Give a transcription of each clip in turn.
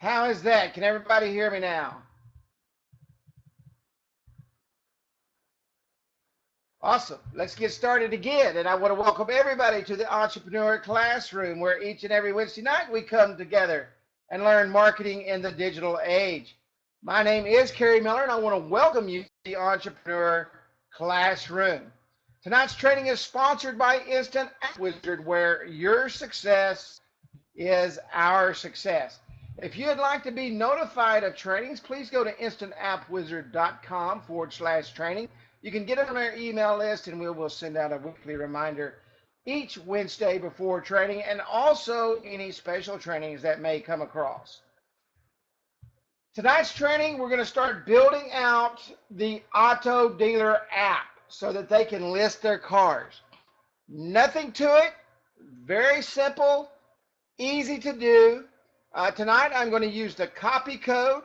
How is that? Can everybody hear me now? Awesome. Let's get started again. And I want to welcome everybody to the Entrepreneur Classroom, where each and every Wednesday night we come together and learn marketing in the digital age. My name is Kerry Miller, and I want to welcome you to the Entrepreneur Classroom. Tonight's training is sponsored by Instant App Wizard, where your success is our success. If you'd like to be notified of trainings, please go to instantappwizard.com/training. You can get on our email list, and we will send out a weekly reminder each Wednesday before training, and also any special trainings that may come across. Tonight's training, we're going to start building out the auto dealer app so that they can list their cars. Nothing to it, very simple, easy to do. Tonight I'm going to use the copy code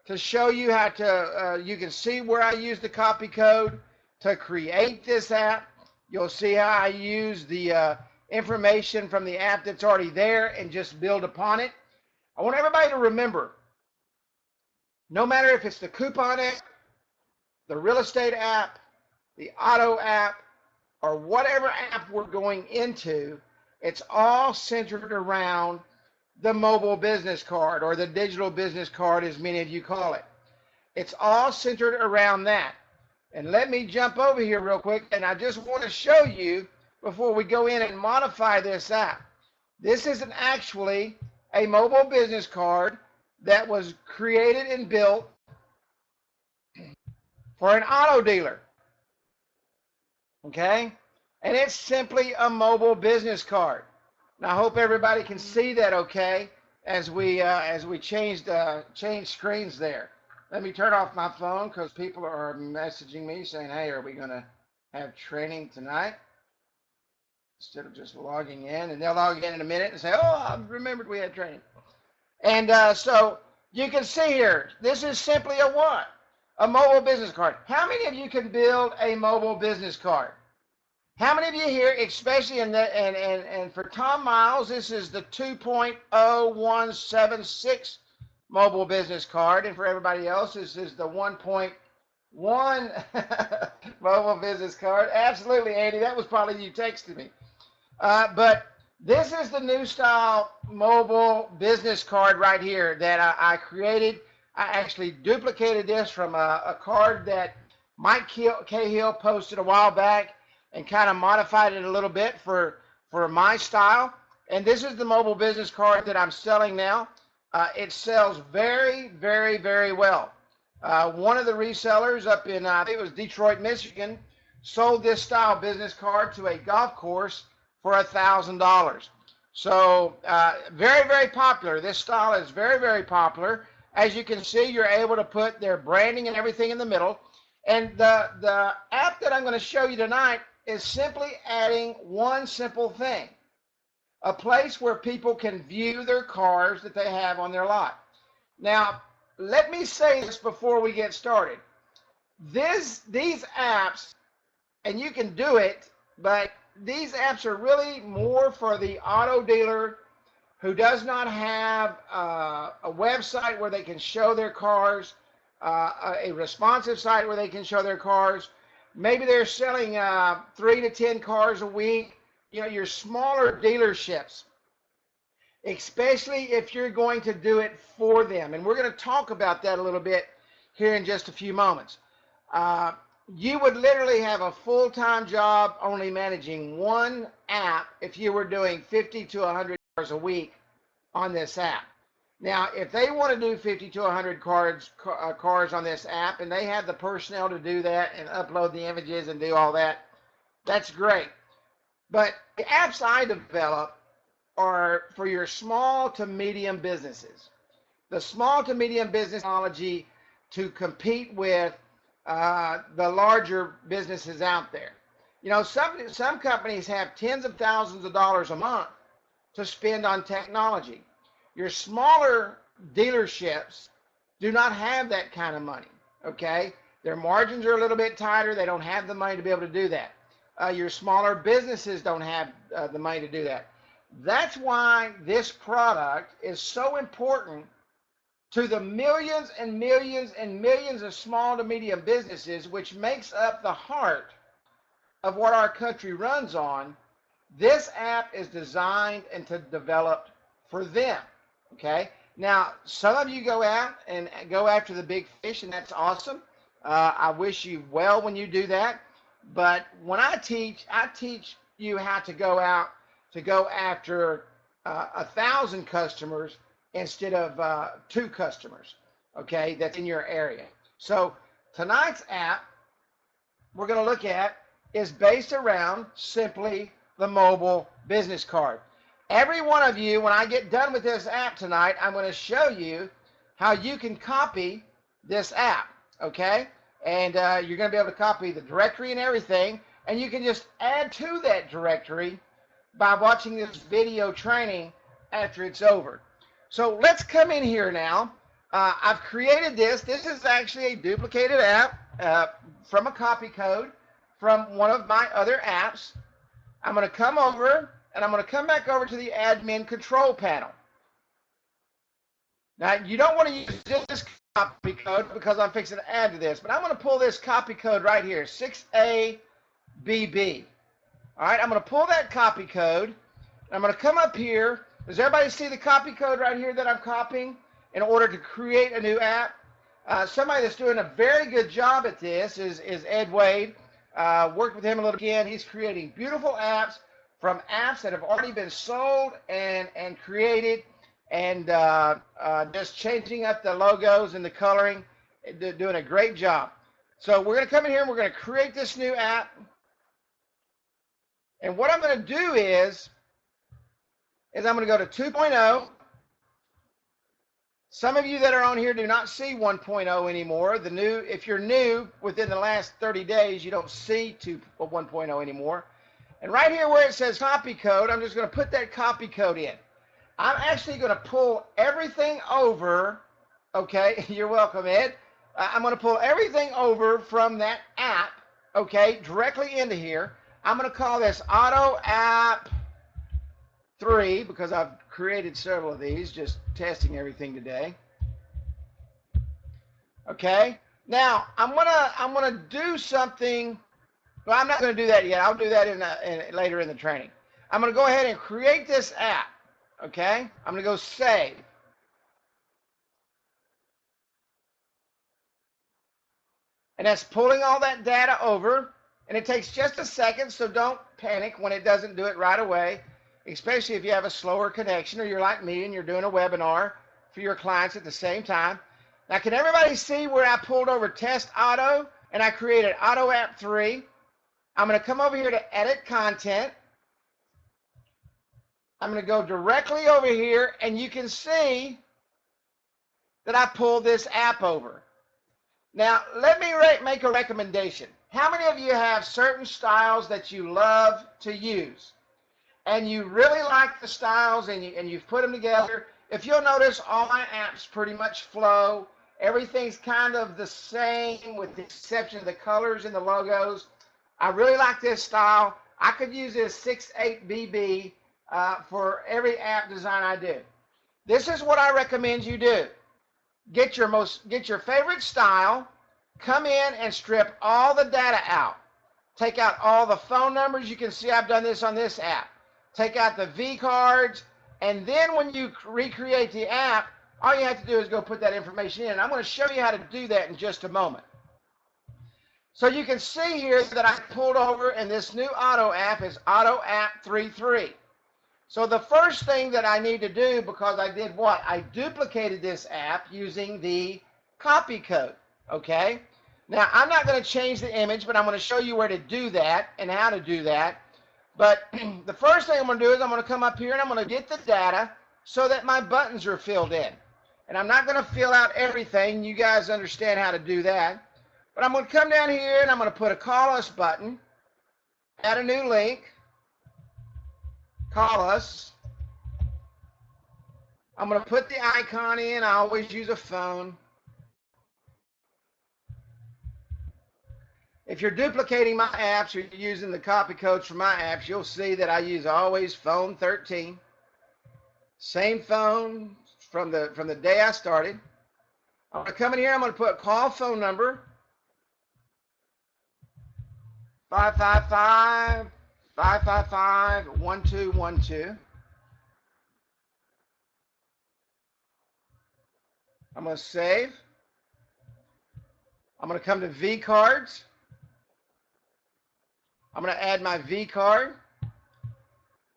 to show you how to, you can see where I use the copy code to create this app. You'll see how I use the information from the app that's already there and just build upon it. I want everybody to remember, no matter if it's the coupon app, the real estate app, the auto app, or whatever app we're going into, it's all centered around the mobile business card, or the digital business card, as many of you call it. It's all centered around that. And let me jump over here real quick, and I just want to show you before we go in and modify this app. This isn't actually a mobile business card that was created and built for an auto dealer. Okay? And it's simply a mobile business card. Now, I hope everybody can see that okay as we change screens there. Let me turn off my phone because people are messaging me saying, hey, are we going to have training tonight? Instead of just logging in, and they'll log in a minute and say, oh, I remembered we had training. And so you can see here, this is simply a what? A mobile business card. How many of you can build a mobile business card? How many of you here, especially in the, and for Tom Miles, this is the 2.0176 mobile business card, and for everybody else, this is the 1.1 mobile business card. Absolutely, Andy, that was probably you texting me. But this is the new style mobile business card right here that I created. I actually duplicated this from a card that Mike Cahill posted a while back, and kind of modified it a little bit for my style. And this is the mobile business card that I'm selling now. It sells very, very, very well. One of the resellers up in, I think it was Detroit, Michigan, sold this style business card to a golf course for $1,000. So very, very popular. This style is very, very popular. As you can see, you're able to put their branding and everything in the middle. And the app that I'm going to show you tonight is simply adding one simple thing: a place where people can view their cars that they have on their lot. Now, let me say this before we get started. These apps, and you can do it, but these apps are really more for the auto dealer who does not have a website where they can show their cars, a responsive site where they can show their cars. Maybe they're selling 3 to 10 cars a week. You know, your smaller dealerships, especially if you're going to do it for them. And we're going to talk about that a little bit here in just a few moments. You would literally have a full-time job only managing one app if you were doing 50 to 100 cars a week on this app. Now, if they want to do 50 to 100 cars on this app, and they have the personnel to do that and upload the images and do all that, that's great. But the apps I develop are for your small to medium businesses. The small to medium business technology to compete with the larger businesses out there. You know, some companies have tens of thousands of dollars a month to spend on technology. Your smaller dealerships do not have that kind of money, okay? Their margins are a little bit tighter. They don't have the money to be able to do that. Your smaller businesses don't have the money to do that. That's why this product is so important to the millions and millions and millions of small to medium businesses, which makes up the heart of what our country runs on. This app is designed and developed for them. Okay. Now, some of you go out and go after the big fish, and that's awesome. I wish you well when you do that. But when I teach you how to go out to go after 1,000 customers instead of 2 customers. Okay, that's in your area. So tonight's app we're going to look at is based around simply the mobile business card. Every one of you, when I get done with this app tonight, I'm going to show you how you can copy this app, okay? And you're going to be able to copy the directory and everything, and you can just add to that directory by watching this video training after it's over. So let's come in here now. I've created this. This is actually a duplicated app from a copy code from one of my other apps. I'm going to come over, and I'm going to come back over to the admin control panel. Now, you don't want to use this copy code because I'm fixing to add to this, but I'm going to pull this copy code right here, 6ABB. All right, I'm going to pull that copy code, and I'm going to come up here. Does everybody see the copy code right here that I'm copying in order to create a new app? Somebody that's doing a very good job at this is Ed Wade. Worked with him a little again. He's creating beautiful apps from apps that have already been sold and created, and just changing up the logos and the coloring, doing a great job. So we're going to come in here and we're going to create this new app. And what I'm going to do is I'm going to go to 2.0. Some of you that are on here do not see 1.0 anymore. If you're new within the last 30 days, you don't see 1.0 anymore. And right here where it says copy code, I'm just going to put that copy code in. I'm actually going to pull everything over. Okay, you're welcome, Ed. I'm going to pull everything over from that app, okay, directly into here. I'm going to call this Auto App 3 because I've created several of these, just testing everything today. Okay, now I'm gonna do something. Well, I'm not going to do that yet. I'll do that later in the training. I'm going to go ahead and create this app. Okay, I'm going to go save. And that's pulling all that data over, and it takes just a second, so don't panic when it doesn't do it right away, especially if you have a slower connection or you're like me and you're doing a webinar for your clients at the same time. Now, can everybody see where I pulled over Test Auto and I created Auto App 3? I'm going to come over here to Edit Content. I'm going to go directly over here, and you can see that I pulled this app over. Now, let me make a recommendation. How many of you have certain styles that you love to use? And you really like the styles, and you've put them together. If you'll notice, all my apps pretty much flow. Everything's kind of the same with the exception of the colors and the logos. I really like this style. I could use this 6.8BB for every app design I do. This is what I recommend you do. Get your favorite style, come in and strip all the data out. Take out all the phone numbers. You can see I've done this on this app. Take out the V cards, and then when you recreate the app, all you have to do is go put that information in. I'm going to show you how to do that in just a moment. So you can see here that I pulled over, and this new auto app is Auto App 3.3. So the first thing that I need to do, because I did what? I duplicated this app using the copy code, okay? Now, I'm not going to change the image, but I'm going to show you where to do that and how to do that. But the first thing I'm going to do is I'm going to come up here and I'm going to get the data so that my buttons are filled in. And I'm not going to fill out everything. You guys understand how to do that. But I'm going to come down here and I'm going to put a call us button, add a new link, call us. I'm going to put the icon in. I always use a phone. If you're duplicating my apps or you're using the copy codes for my apps, you'll see that I use always phone 13. Same phone from the day I started. I'm going to come in here. I'm going to put call phone number 555-555-1212. I'm going to save. I'm going to come to V cards. I'm going to add my V card.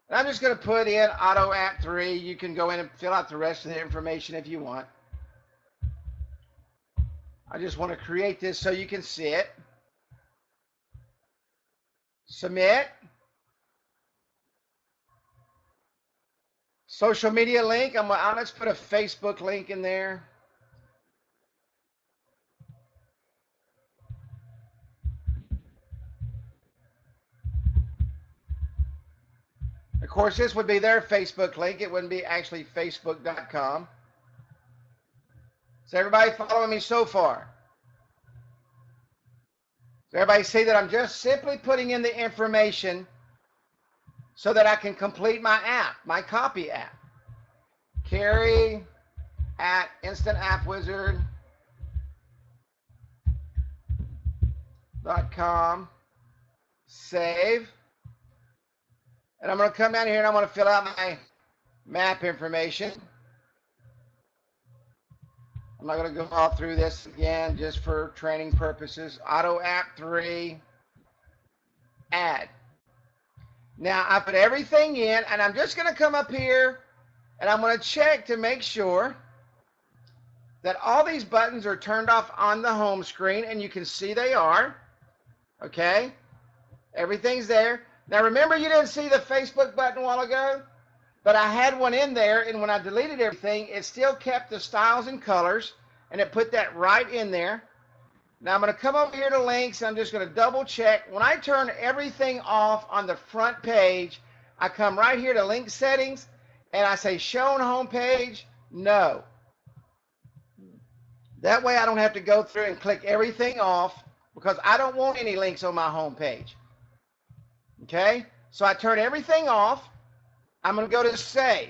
And I'm just going to put in Auto App 3. You can go in and fill out the rest of the information if you want. I just want to create this so you can see it. Submit. Social media link. Let's put a Facebook link in there. Of course, this would be their Facebook link. It wouldn't be actually facebook.com. Is everybody following me so far? Does everybody see that I'm just simply putting in the information so that I can complete my app, my copy app? Kerry at instantAppWizard.com. Save. And I'm going to come down here and I'm going to fill out my map information. I'm not going to go all through this again just for training purposes. Auto App 3. Add. Now I put everything in and I'm just going to come up here and I'm going to check to make sure that all these buttons are turned off on the home screen, and you can see they are. Okay? Everything's there. Now remember, you didn't see the Facebook button a while ago, but I had one in there, and when I deleted everything, it still kept the styles and colors, and it put that right in there. Now I'm going to come over here to links. I'm just going to double check. When I turn everything off on the front page, I come right here to link settings, and I say show on home page, no. That way I don't have to go through and click everything off, because I don't want any links on my home page. Okay, so I turn everything off. I'm going to go to save.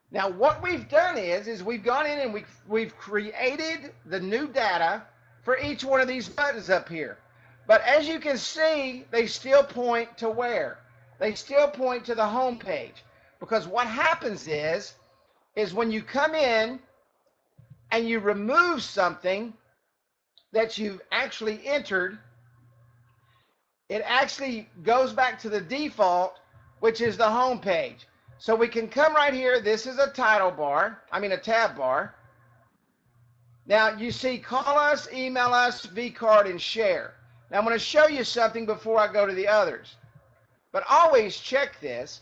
Now what we've done is we've gone in and we've created the new data for each one of these buttons up here. But as you can see, they still point to where? They still point to the home page. Because what happens is when you come in and you remove something that you've actually entered, it actually goes back to the default, which is the home page. So we can come right here. This is a title bar, a tab bar. Now you see call us, email us, vCard, and share. Now I'm going to show you something before I go to the others. But always check this.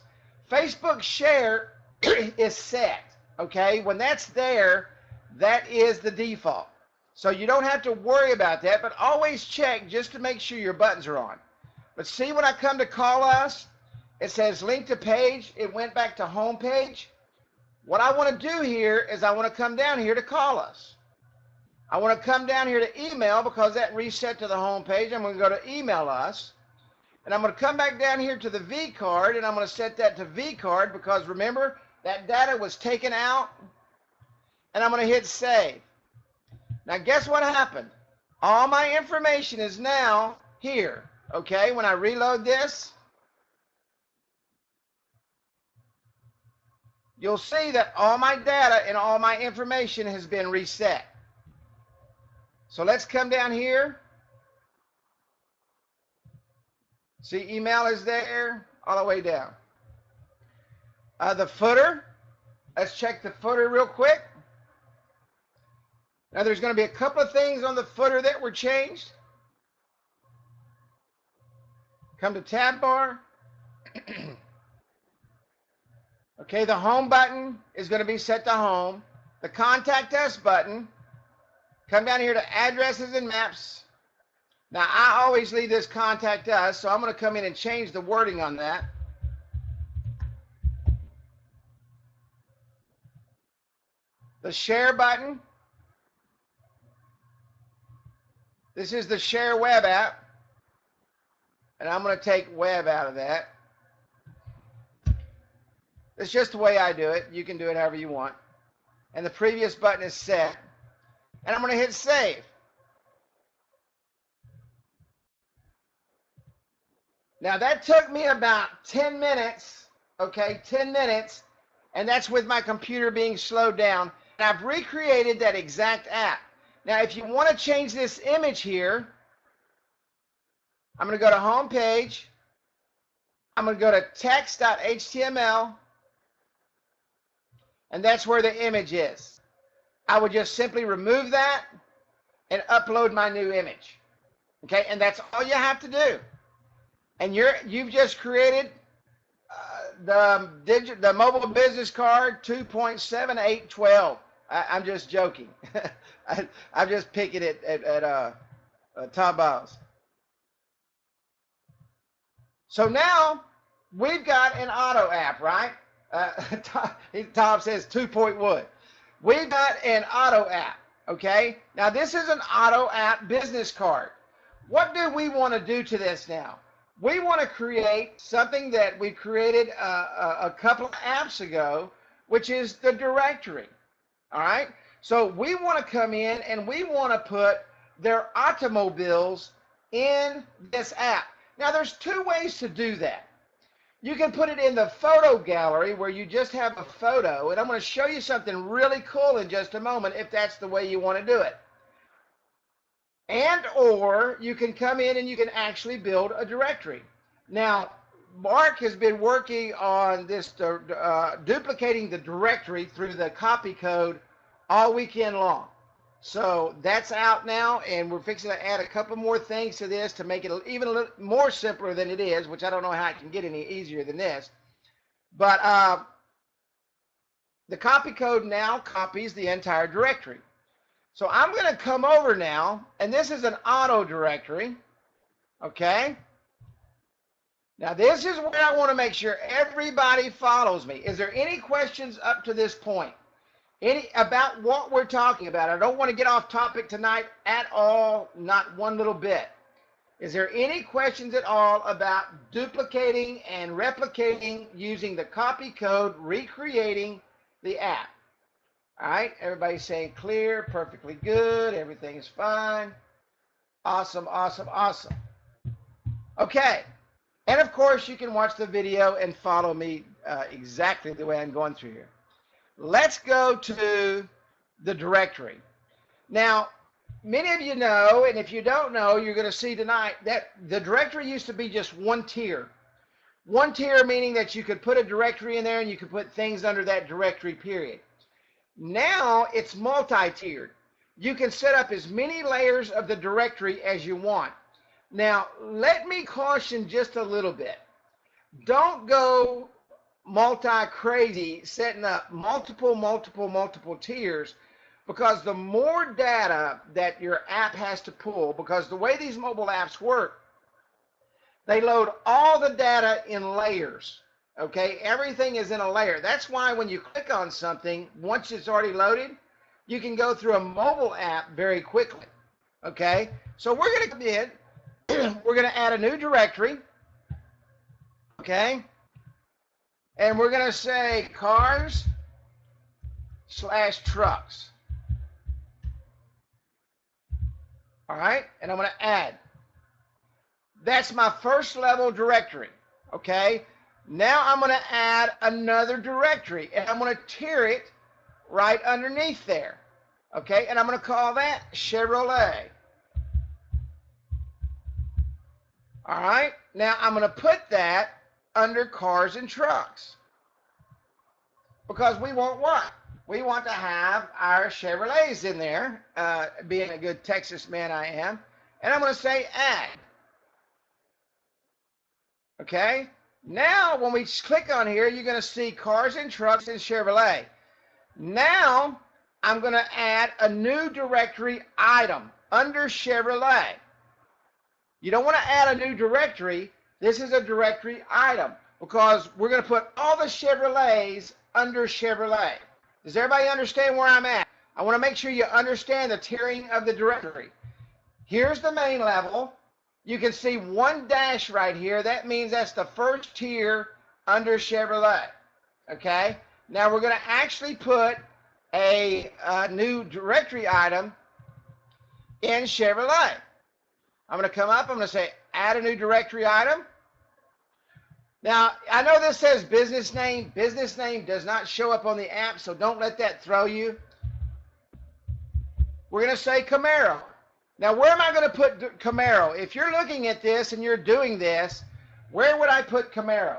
Facebook share is set, okay? When that's there, that is the default. So you don't have to worry about that, but always check just to make sure your buttons are on. But see, when I come to call us, it says link to page. It went back to home page. What I want to do here is I want to come down here to call us. I want to come down here to email because that reset to the home page. I'm going to go to email us. And I'm going to come back down here to the V card, and I'm going to set that to V card because remember, that data was taken out. And I'm going to hit save. Now guess what happened? All my information is now here. Okay, when I reload this, you'll see that all my data and all my information has been reset. So let's come down here. See, email is there all the way down. The footer, let's check the footer real quick. Now there's going to be a couple of things on the footer that were changed. Come to tab bar. Okay, the home button is going to be set to home. The contact us button, come down here to addresses and maps. Now I always leave this contact us, so I'm going to come in and change the wording on that. The share button. This is the share web app. And I'm going to take web out of that. It's just the way I do it. You can do it however you want. And the previous button is set. and I'm going to hit save. Now that took me about 10 minutes, okay, 10 minutes, and that's with my computer being slowed down. And I've recreated that exact app. Now if you want to change this image here, I'm going to go to home page. I'm going to go to text.html, and that's where the image is. I would just simply remove that and upload my new image. Okay, and that's all you have to do. And you've just created the mobile business card 2.7812. I'm just joking. I'm just picking it at Tom Biles. So now we've got an auto app, right? Tom says 2.1. We've got an auto app, okay? Now this is an auto app business card. What do we want to do to this now? We want to create something that we created a couple of apps ago, which is the directory, all right? So we want to come in and we want to put their automobiles in this app. Now there's two ways to do that. You can put it in the photo gallery where you just have a photo, and I'm going to show you something really cool in just a moment if that's the way you want to do it. And or you can come in and you can actually build a directory. Now, Mark has been working on this duplicating the directory through the copy code all weekend long. So that's out now, and we're fixing to add a couple more things to this to make it even a little more simpler than it is, which I don't know how it can get any easier than this. But the copy code now copies the entire directory. So I'm going to come over now, and this is an auto directory, okay? Now this is where I want to make sure everybody follows me. Is there any questions up to this point? Any about what we're talking about? I don't want to get off topic tonight at all, not one little bit. Is there any questions at all about duplicating and replicating using the copy code, recreating the app? All right, everybody's saying clear, perfectly good, everything is fine. Awesome, awesome, awesome. Okay, and of course you can watch the video and follow me exactly the way I'm going through here. Let's go to the directory. Now, many of you know, and if you don't know, you're going to see tonight that the directory used to be just one tier. One tier meaning that you could put a directory in there and you could put things under that directory, period. Now it's multi-tiered. You can set up as many layers of the directory as you want. Now, let me caution just a little bit. Don't go multi-crazy setting up multiple tiers, because the more data that your app has to pull, because the way these mobile apps work, they load all the data in layers. Okay, everything is in a layer. That's why when you click on something, once it's already loaded, you can go through a mobile app very quickly. Okay, so we're going to come in, we're going to add a new directory. Okay, and we're going to say cars/trucks. All right, and I'm going to add. That's my first level directory. Okay. Now I'm going to add another directory, and I'm going to tier it right underneath there. Okay, and I'm going to call that Chevrolet. All right, now I'm going to put that under cars and trucks, because we want what? We want to have our Chevrolets in there, being a good Texas man I am, and I'm going to say add. Okay. Now, when we click on here, you're going to see cars and trucks and Chevrolet. Now, I'm going to add a new directory item under Chevrolet. You don't want to add a new directory. This is a directory item, because we're going to put all the Chevrolets under Chevrolet. Does everybody understand where I'm at? I want to make sure you understand the tiering of the directory. Here's the main level. You can see one dash right here. That means that's the first tier under Chevrolet. Okay. Now we're going to actually put a new directory item in Chevrolet. I'm going to come up, I'm going to say add a new directory item. Now, I know this says business name. Business name does not show up on the app, so don't let that throw you. We're going to say Camaro. Now, where am I going to put Camaro? If you're looking at this and you're doing this, where would I put Camaro?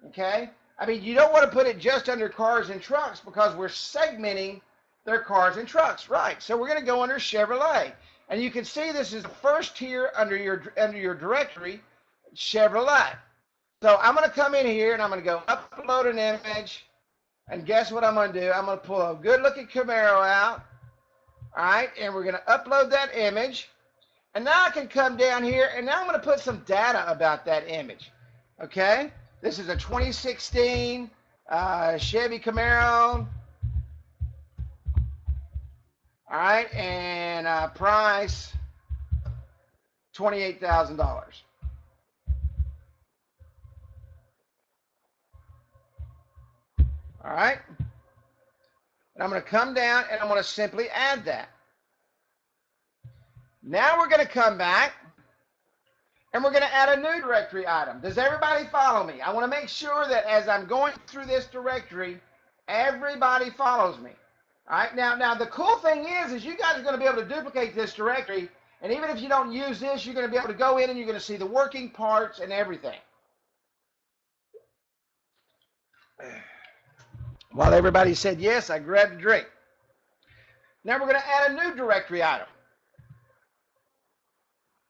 Okay? I mean, you don't want to put it just under cars and trucks because we're segmenting their cars and trucks, right? So we're going to go under Chevrolet. And you can see this is the first tier under your directory, Chevrolet. So I'm going to come in here and I'm going to go upload an image. And guess what I'm going to do? I'm going to pull a good-looking Camaro out. All right, and we're going to upload that image. And now I can come down here, and now I'm going to put some data about that image. Okay, this is a 2016 Chevy Camaro. All right, and price $28,000. All right. And I'm going to come down and I'm going to simply add that. Now we're going to come back and we're going to add a new directory item. Does everybody follow me? I want to make sure that as I'm going through this directory, everybody follows me. All right. Now the cool thing is you guys are going to be able to duplicate this directory. And even if you don't use this, you're going to be able to go in and you're going to see the working parts and everything. While everybody said yes, I grabbed a drink. Now we're going to add a new directory item.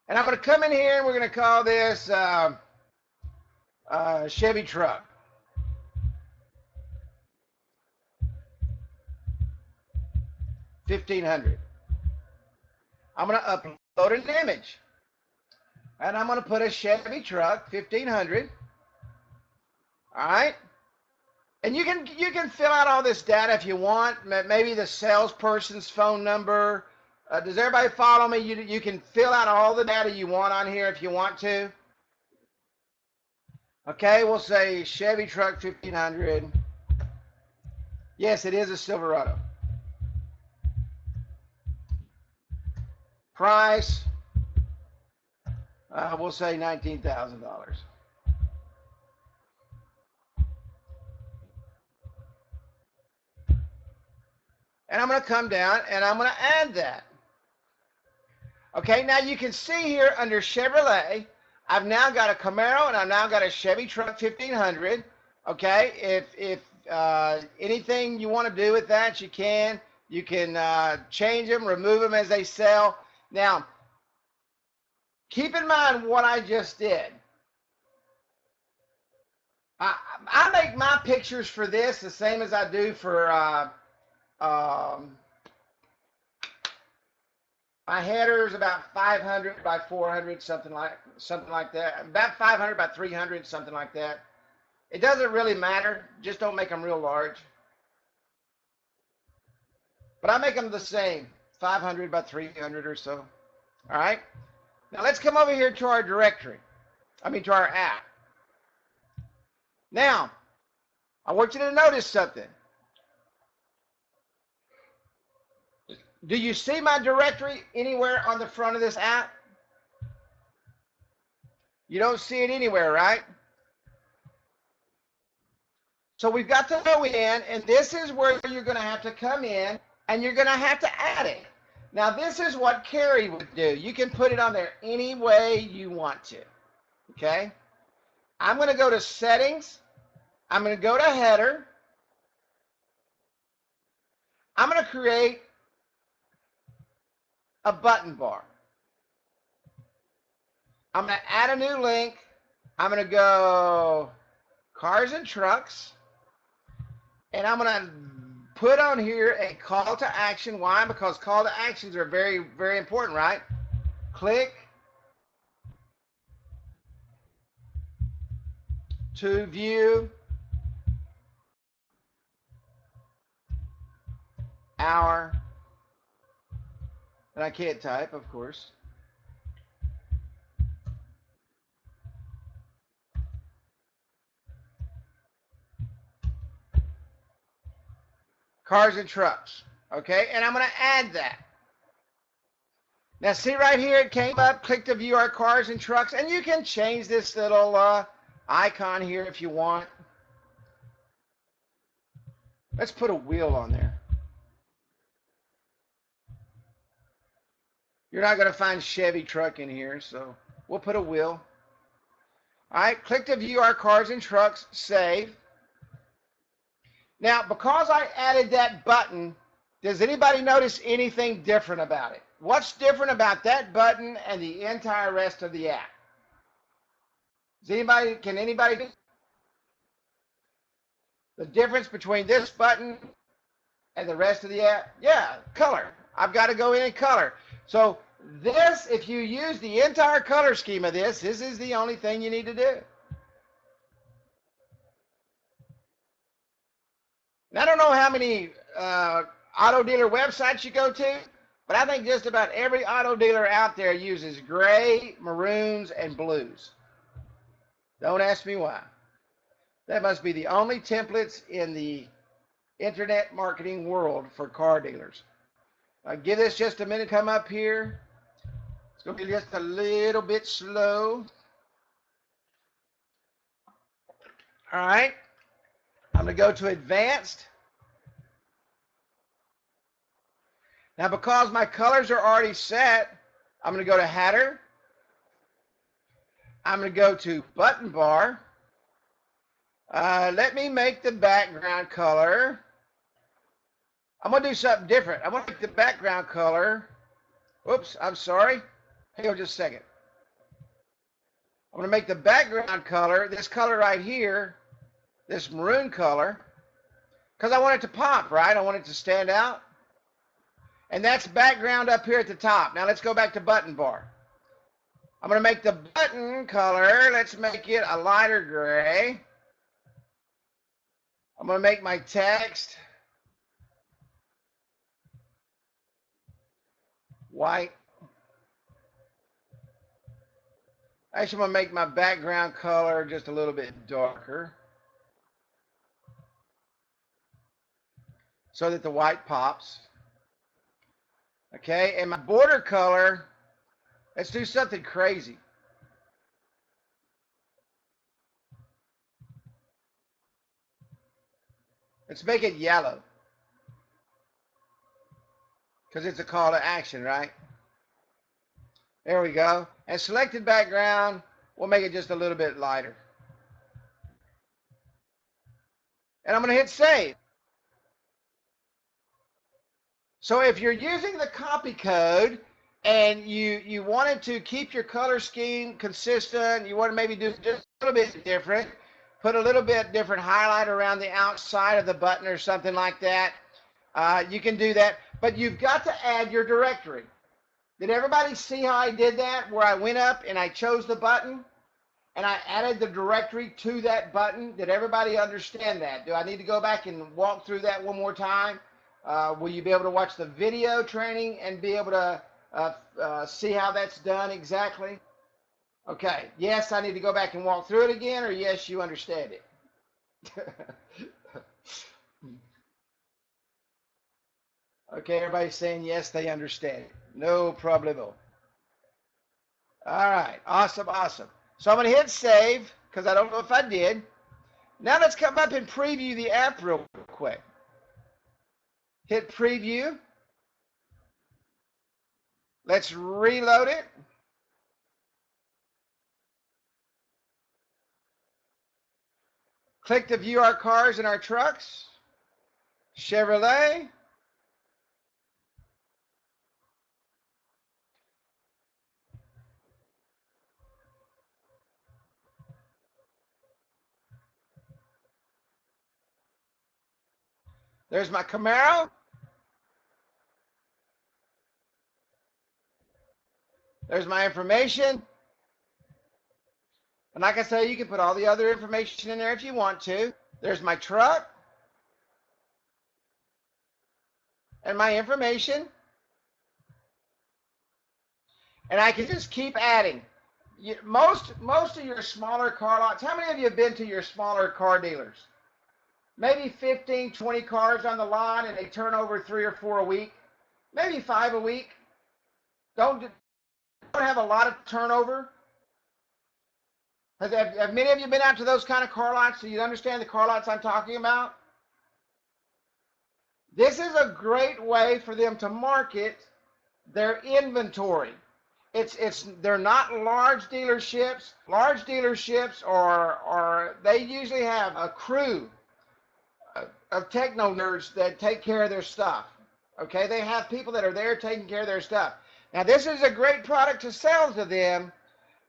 And I'm going to come in here and we're going to call this Chevy truck. $1,500. I'm going to upload an image. And I'm going to put a Chevy truck, $1,500. All right. And you can fill out all this data if you want. Maybe the salesperson's phone number. Does everybody follow me? You can fill out all the data you want on here if you want to. Okay, we'll say Chevy truck 1,500. Yes, it is a Silverado. Price, we'll say $19,000. And I'm going to come down and I'm going to add that. Okay, now you can see here under Chevrolet, I've now got a Camaro and I've now got a Chevy truck 1,500. Okay, if anything you want to do with that, you can. You can change them, remove them as they sell. Now, keep in mind what I just did. I make my pictures for this the same as I do for my header is about 500 by 400, something like that. About 500 by 300, something like that. It doesn't really matter. Just don't make them real large. But I make them the same, 500 by 300 or so. All right. Now let's come over here to our directory. To our app. Now, I want you to notice something. Do you see my directory anywhere on the front of this app? You don't see it anywhere, right? So we've got to go in, and this is where you're going to have to come in, and you're going to have to add it. Now, this is what Kerry would do. You can put it on there any way you want to, okay? I'm going to go to Settings. I'm going to go to Header. I'm going to create a button bar. I'm going to add a new link. I'm going to go Cars and Trucks. And I'm going to put on here a call to action. Why? Because call to actions are very, very important, right? Click to view our, and I can't type, of course. Cars and trucks. Okay, and I'm going to add that. Now see right here, it came up, click to view our cars and trucks, and you can change this little icon here if you want. Let's put a wheel on there. You're not going to find Chevy truck in here, so we'll put a wheel. All right, click to view our cars and trucks, save. Now, because I added that button, does anybody notice anything different about it? What's different about that button and the entire rest of the app? Can anybody? The difference between this button and the rest of the app? Yeah, color. I've got to go in and color. So this, if you use the entire color scheme of this is the only thing you need to do. And I don't know how many auto dealer websites you go to, but I think just about every auto dealer out there uses gray, maroons, and blues. Don't ask me why. That must be the only templates in the internet marketing world for car dealers. Give this just a minute, come up here. It's going to be just a little bit slow. All right. I'm going to go to advanced. Now, because my colors are already set, I'm going to go to header. I'm going to go to button bar. Let me make the background color. I'm going to do something different. I want to make the background color. Oops, I'm sorry. Hang on just a second. I'm going to make the background color, this color right here, this maroon color, because I want it to pop, right? I want it to stand out. And that's background up here at the top. Now let's go back to button bar. I'm going to make the button color, let's make it a lighter gray. I'm going to make my text white. Actually, I'm going to make my background color just a little bit darker so that the white pops. Okay, and my border color, let's do something crazy. Let's make it yellow because it's a call to action, right? There we go. And selected background, we'll make it just a little bit lighter. And I'm going to hit save. So if you're using the copy code and you wanted to keep your color scheme consistent, you want to maybe do just a little bit different, put a little bit different highlight around the outside of the button or something like that, you can do that. But you've got to add your directory. Did everybody see how I did that, where I went up and I chose the button and I added the directory to that button? Did everybody understand that? Do I need to go back and walk through that one more time? Will you be able to watch the video training and be able to see how that's done exactly? Okay. Yes, I need to go back and walk through it again, or yes, you understand it. Okay, everybody's saying yes, they understand it. No problemo. All right. Awesome, awesome. So I'm going to hit save because I don't know if I did. Now let's come up and preview the app real quick. Hit preview. Let's reload it. Click to view our cars and our trucks. Chevrolet. There's my Camaro. There's my information. And like I say, you can put all the other information in there if you want to. There's my truck. And my information. And I can just keep adding. Most of your smaller car lots, how many of you have been to your smaller car dealers? Maybe 15, 20 cars on the lot and they turn over 3 or 4 a week. Maybe 5 a week. don't have a lot of turnover. Have many of you been out to those kind of car lots so you understand the car lots I'm talking about? This is a great way for them to market their inventory. They're not large dealerships. Large dealerships are they usually have a crew of techno nerds that take care of their stuff. Okay, they have people that are there taking care of their stuff. Now this is a great product to sell to them,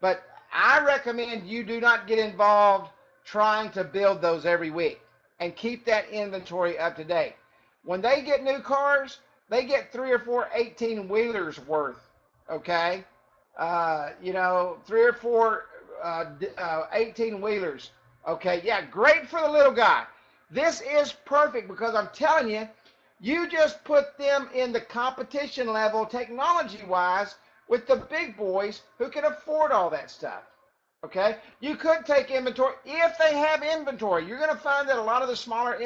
but I recommend you do not get involved trying to build those every week and keep that inventory up to date. When they get new cars, they get 3 or 4 18-wheelers worth, okay? 3 or 4 18-wheelers, okay? Yeah, great for the little guy. This is perfect because I'm telling you, you just put them in the competition level technology-wise with the big boys who can afford all that stuff, okay? You could take inventory if they have inventory. You're going to find that a lot of the smaller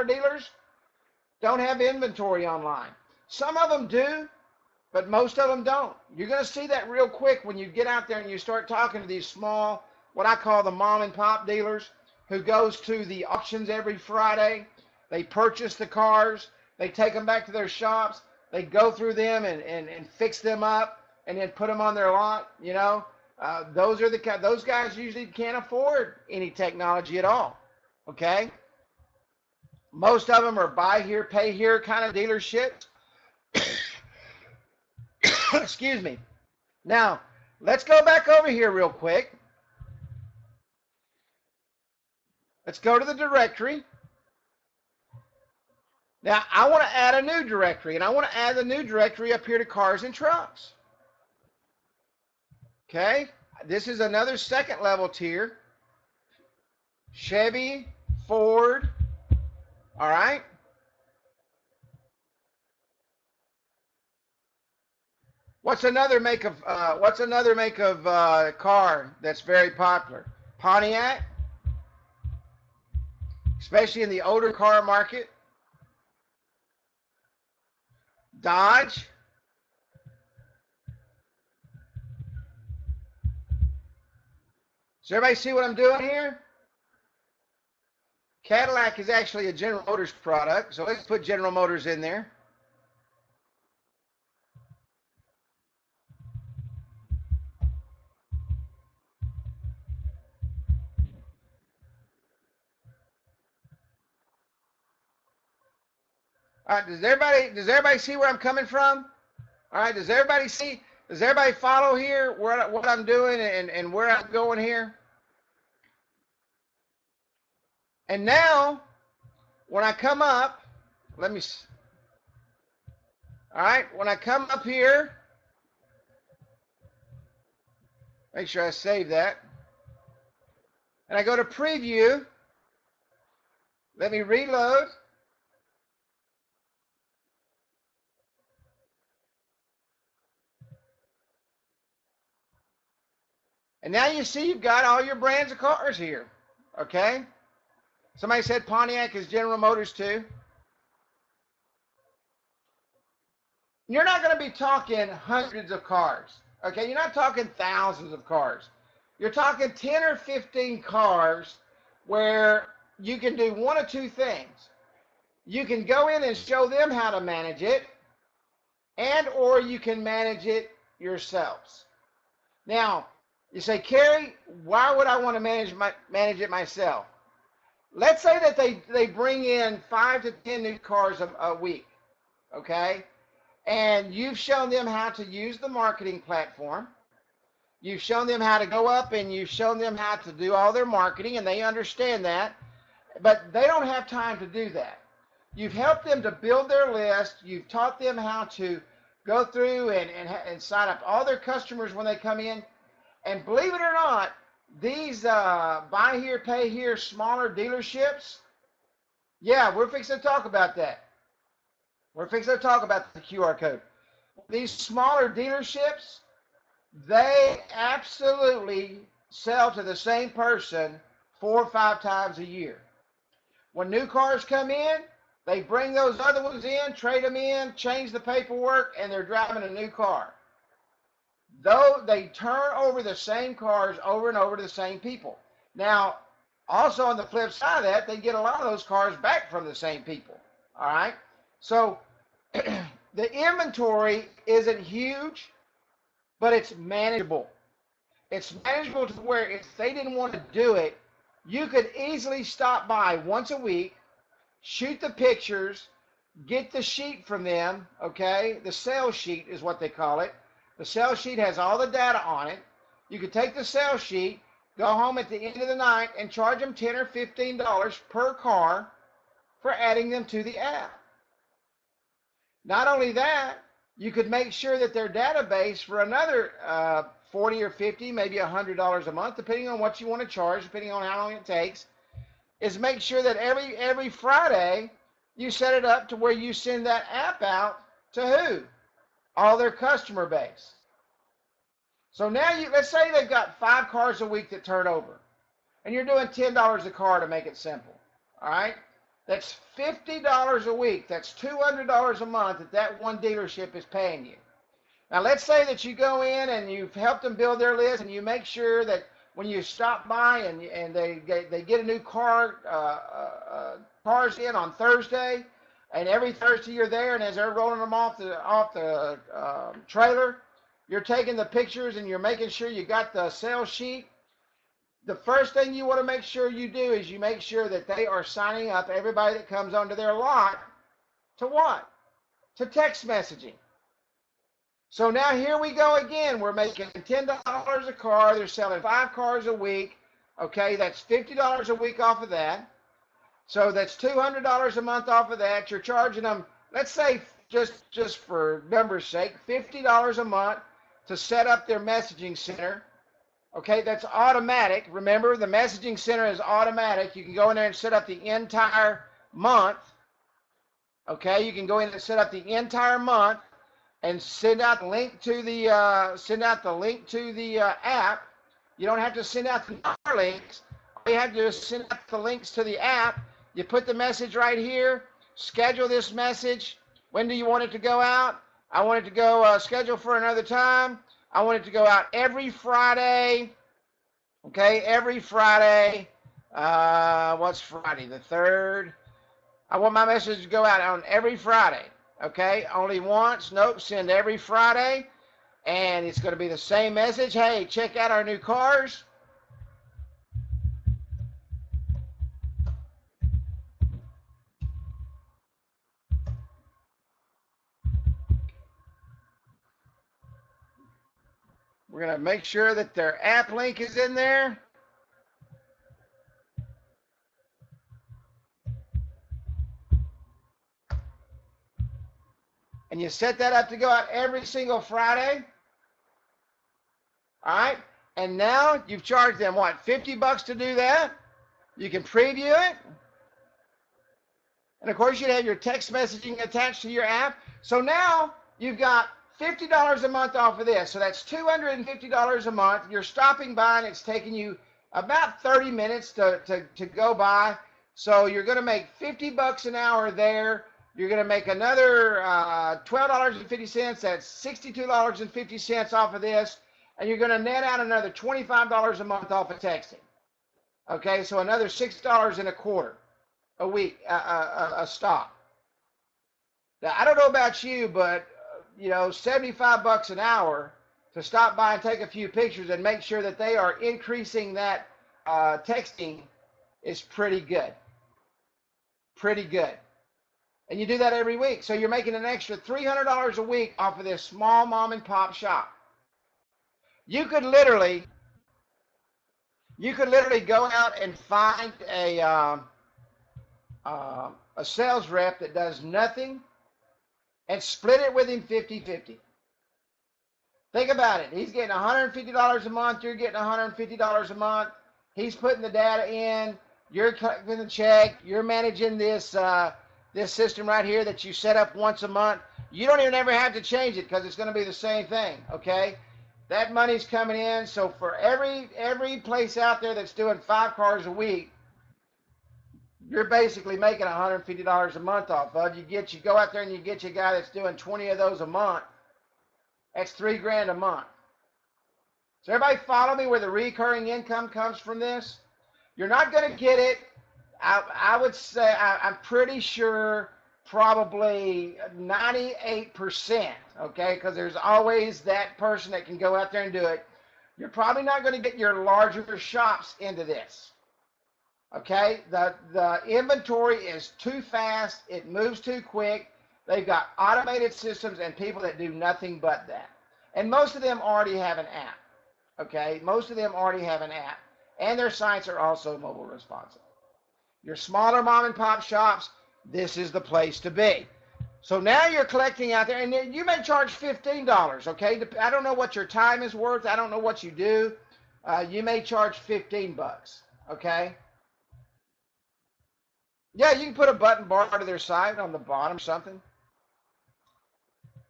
dealers don't have inventory online. Some of them do, but most of them don't. You're going to see that real quick when you get out there and you start talking to these small, what I call the mom and pop dealers, who goes to the auctions every Friday. They purchase the cars, they take them back to their shops, they go through them and fix them up and then put them on their lot. Those guys usually can't afford any technology at all, okay? Most of them are buy here, pay here kind of dealerships. Excuse me. Now, let's go back over here real quick. Let's go to the directory. Now, I want to add a new directory, and I want to add the new directory up here to cars and trucks. Okay, this is another second level tier. Chevy, Ford, all right. What's another make of car that's very popular? Pontiac, especially in the older car market. Dodge. Does everybody see what I'm doing here? Cadillac is actually a General Motors product, so let's put General Motors in there. All right, does everybody see where I'm coming from? All right, does everybody follow here what I'm doing and where I'm going here? And now, when I come up, all right, when I come up here, make sure I save that, and I go to preview, let me reload. And now you see you've got all your brands of cars here, okay? Somebody said Pontiac is General Motors too. You're not going to be talking hundreds of cars, okay? You're not talking thousands of cars. You're talking 10 or 15 cars where you can do one of two things. You can go in and show them how to manage it, and or you can manage it yourselves. Now, you say, Kerry, why would I want to manage it myself? Let's say that they bring in 5 to 10 new cars a week, okay? And you've shown them how to use the marketing platform. You've shown them how to go up and you've shown them how to do all their marketing, and they understand that, but they don't have time to do that. You've helped them to build their list. You've taught them how to go through and sign up all their customers when they come in. And believe it or not, these buy here, pay here smaller dealerships, yeah, we're fixing to talk about that. We're fixing to talk about the QR code. These smaller dealerships, they absolutely sell to the same person 4 or 5 times a year. When new cars come in, they bring those other ones in, trade them in, change the paperwork, and they're driving a new car. though they turn over the same cars over and over to the same people. Now, also on the flip side of that, they get a lot of those cars back from the same people. All right. So the inventory isn't huge, but it's manageable. It's manageable to where if they didn't want to do it, you could easily stop by once a week, shoot the pictures, get the sheet from them, okay? The sales sheet is what they call it. The sales sheet has all the data on it. You could take the sales sheet, go home at the end of the night, and charge them $10 or $15 per car for adding them to the app. Not only that, you could make sure that their database for another 40 or 50, maybe $100 a month, depending on what you want to charge, depending on how long it takes, is make sure that every Friday you set it up to where you send that app out to who? All their customer base. So now let's say they've got 5 cars a week that turn over, and you're doing $10 a car to make it simple. All right? That's $50 a week. That's $200 a month that one dealership is paying you. Now, let's say that you go in and you've helped them build their list, and you make sure that when you stop by and they get a new cars in on Thursday, and every Thursday you're there, and as they're rolling them off the trailer, you're taking the pictures and you're making sure you got the sales sheet. The first thing you want to make sure you do is you make sure that they are signing up everybody that comes onto their lot to what? To text messaging. So now here we go again. We're making $10 a car. They're selling 5 cars a week. Okay, that's $50 a week off of that. So that's $200 a month off of that. You're charging them, let's say, just for numbers' sake, $50 a month to set up their messaging center. Okay, that's automatic. Remember, the messaging center is automatic. You can go in there and set up the entire month. Okay, you can go in and set up the entire month and send out the link to the app. You don't have to send out the entire links. All you have to do is send out the links to the app. You put the message right here. Schedule this message. When do you want it to go out? I want it to go schedule for another time. I want it to go out every Friday. Okay, every Friday. What's Friday? The 3rd. I want my message to go out on every Friday. Okay, only once. Nope, send every Friday. And it's going to be the same message. Hey, check out our new cars. We're going to make sure that their app link is in there. And you set that up to go out every single Friday. All right. And now you've charged them, what, $50 to do that? You can preview it. And, of course, you'd have your text messaging attached to your app. So now you've got $50 a month off of this. So that's $250 a month. You're stopping by, and it's taking you about 30 minutes to go by. So you're going to make $50 an hour there. You're going to make another $12.50. That's $62.50 off of this. And you're going to net out another $25 a month off of texting. Okay, so another $6 and a quarter a week, a stop. Now, I don't know about you, but, $75 an hour to stop by and take a few pictures and make sure that they are increasing that texting is pretty good. Pretty good. And you do that every week. So you're making an extra $300 a week off of this small mom and pop shop. You could literally go out and find a sales rep that does nothing and split it with him 50-50. Think about it. He's getting $150 a month. You're getting $150 a month. He's putting the data in. You're collecting the check. You're managing this this system right here that you set up once a month. You don't even ever have to change it because it's going to be the same thing, okay? That money's coming in. So for every place out there that's doing 5 cars a week, you're basically making $150 a month off of. You go out there and you get you a guy that's doing 20 of those a month. That's $3,000 a month. So everybody follow me where the recurring income comes from this? You're not going to get it. I would say, I'm pretty sure probably 98%, okay? Because there's always that person that can go out there and do it. You're probably not going to get your larger shops into this, okay? The inventory is too fast. It moves too quick. They've got automated systems and people that do nothing but that. And most of them already have an app, okay? Most of them already have an app. And their sites are also mobile responsive. Your smaller mom and pop shops, this is the place to be. So now you're collecting out there, and you may charge $15, okay? I don't know what your time is worth. I don't know what you do. You may charge 15 bucks, okay? Yeah, you can put a button bar to their site on the bottom or something.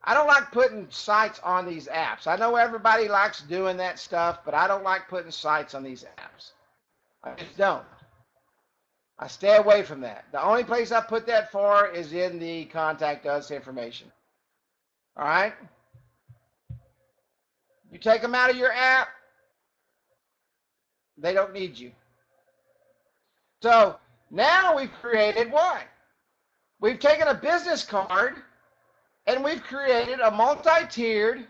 I don't like putting sites on these apps. I know everybody likes doing that stuff, but I don't like putting sites on these apps. I just don't. I stay away from that. The only place I put that for is in the contact us information. All right? You take them out of your app, they don't need you. So now we've created what? We've taken a business card and we've created a multi-tiered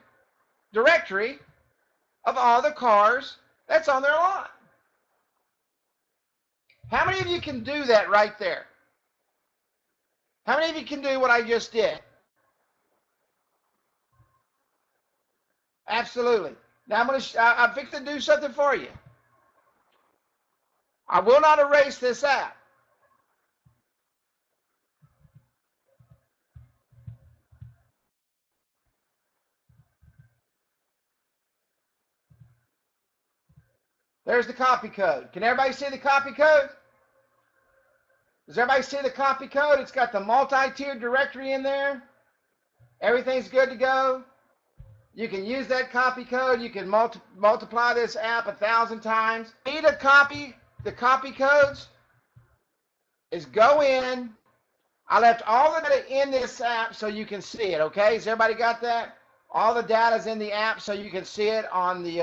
directory of all the cars that's on their lot. How many of you can do that right there? How many of you can do what I just did? Absolutely. Now I'm fixing to do something for you. I will not erase this app. There's the copy code. Can everybody see the copy code? Does everybody see the copy code? It's got the multi-tiered directory in there. Everything's good to go. You can use that copy code. You can multiply this app 1,000 times. Need a copy, the copy codes is go in. I left all the data in this app so you can see it, okay? Has everybody got that? All the data is in the app so you can see it on the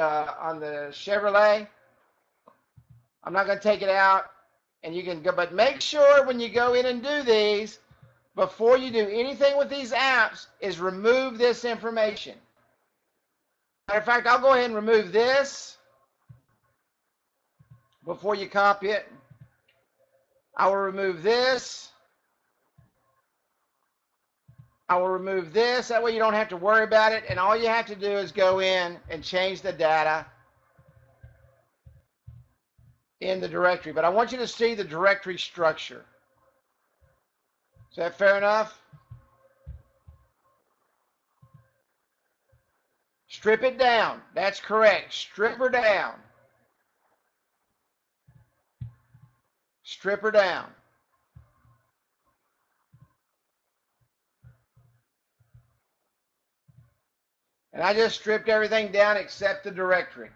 Chevrolet. I'm not going to take it out, and you can go, but make sure when you go in and do these, before you do anything with these apps, is remove this information. Matter of fact, I'll go ahead and remove this before you copy it. I will remove this. I will remove this. That way you don't have to worry about it, and all you have to do is go in and change the data in the directory. But I want you to see the directory structure. Is that fair enough? Strip it down. That's correct. Strip her down. Strip her down. And I just stripped everything down except the directory.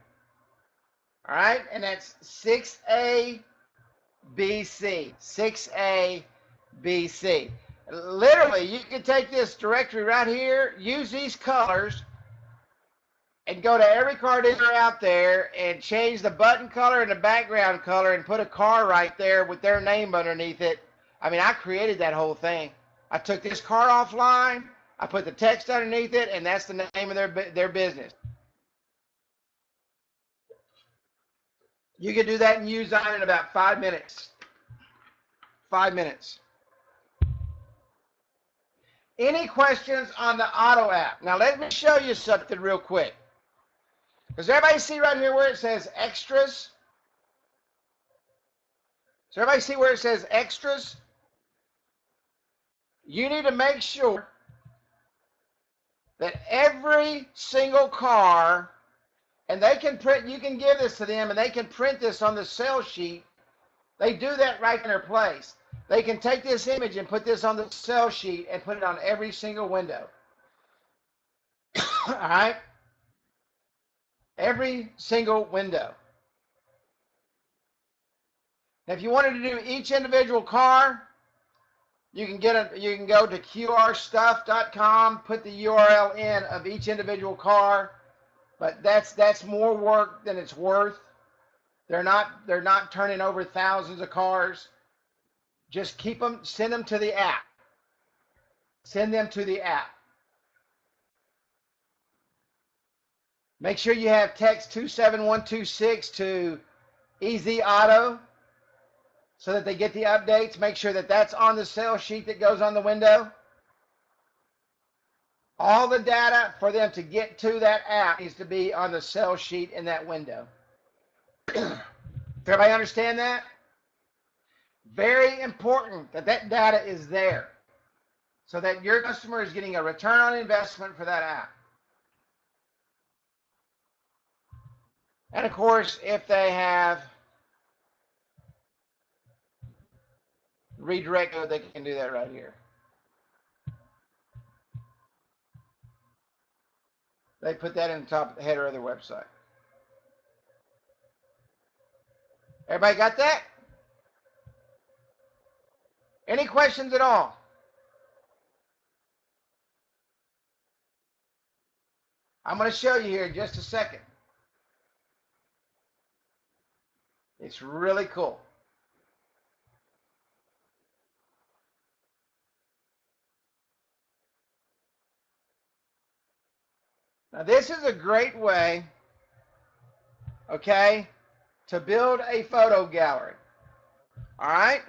All right, and that's 6A, BC, 6A, BC. Literally, you can take this directory right here, use these colors, and go to every car dealer out there and change the button color and the background color and put a car right there with their name underneath it. I mean, I created that whole thing. I took this car offline, I put the text underneath it, and that's the name of their business. You can do that in Usign in about 5 minutes. 5 minutes. Any questions on the auto app? Now let me show you something real quick. Does everybody see right here where it says extras? Does everybody see where it says extras? You need to make sure that every single car, and they can print, you can give this to them and they can print this on the sales sheet. They do that right in their place. They can take this image and put this on the sales sheet and put it on every single window. All right? Every single window. Now, if you wanted to do each individual car, you can go to qrstuff.com, put the URL in of each individual car, but that's more work than it's worth. They're not turning over thousands of cars. Just keep them, send them to the app. Send them to the app. Make sure you have text 27126 to Easy Auto so that they get the updates. Make sure that that's on the sales sheet that goes on the window. All the data for them to get to that app needs to be on the sales sheet in that window. Does everybody understand that? Very important that that data is there so that your customer is getting a return on investment for that app. And of course, if they have redirect code, they can do that right here. They put that in the top of the header of their website. Everybody got that? Any questions at all? I'm going to show you here in just a second. It's really cool. Now this is a great way, okay, to build a photo gallery. All right?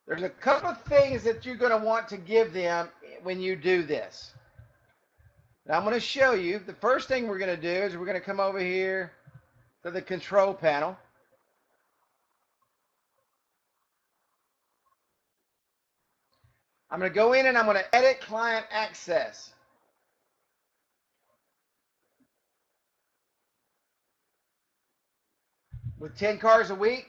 There's a couple of things that you're going to want to give them when you do this. Now I'm going to show you. The first thing we're going to do is we're going to come over here to the control panel. I'm going to go in and I'm going to edit client access. With 10 cars a week,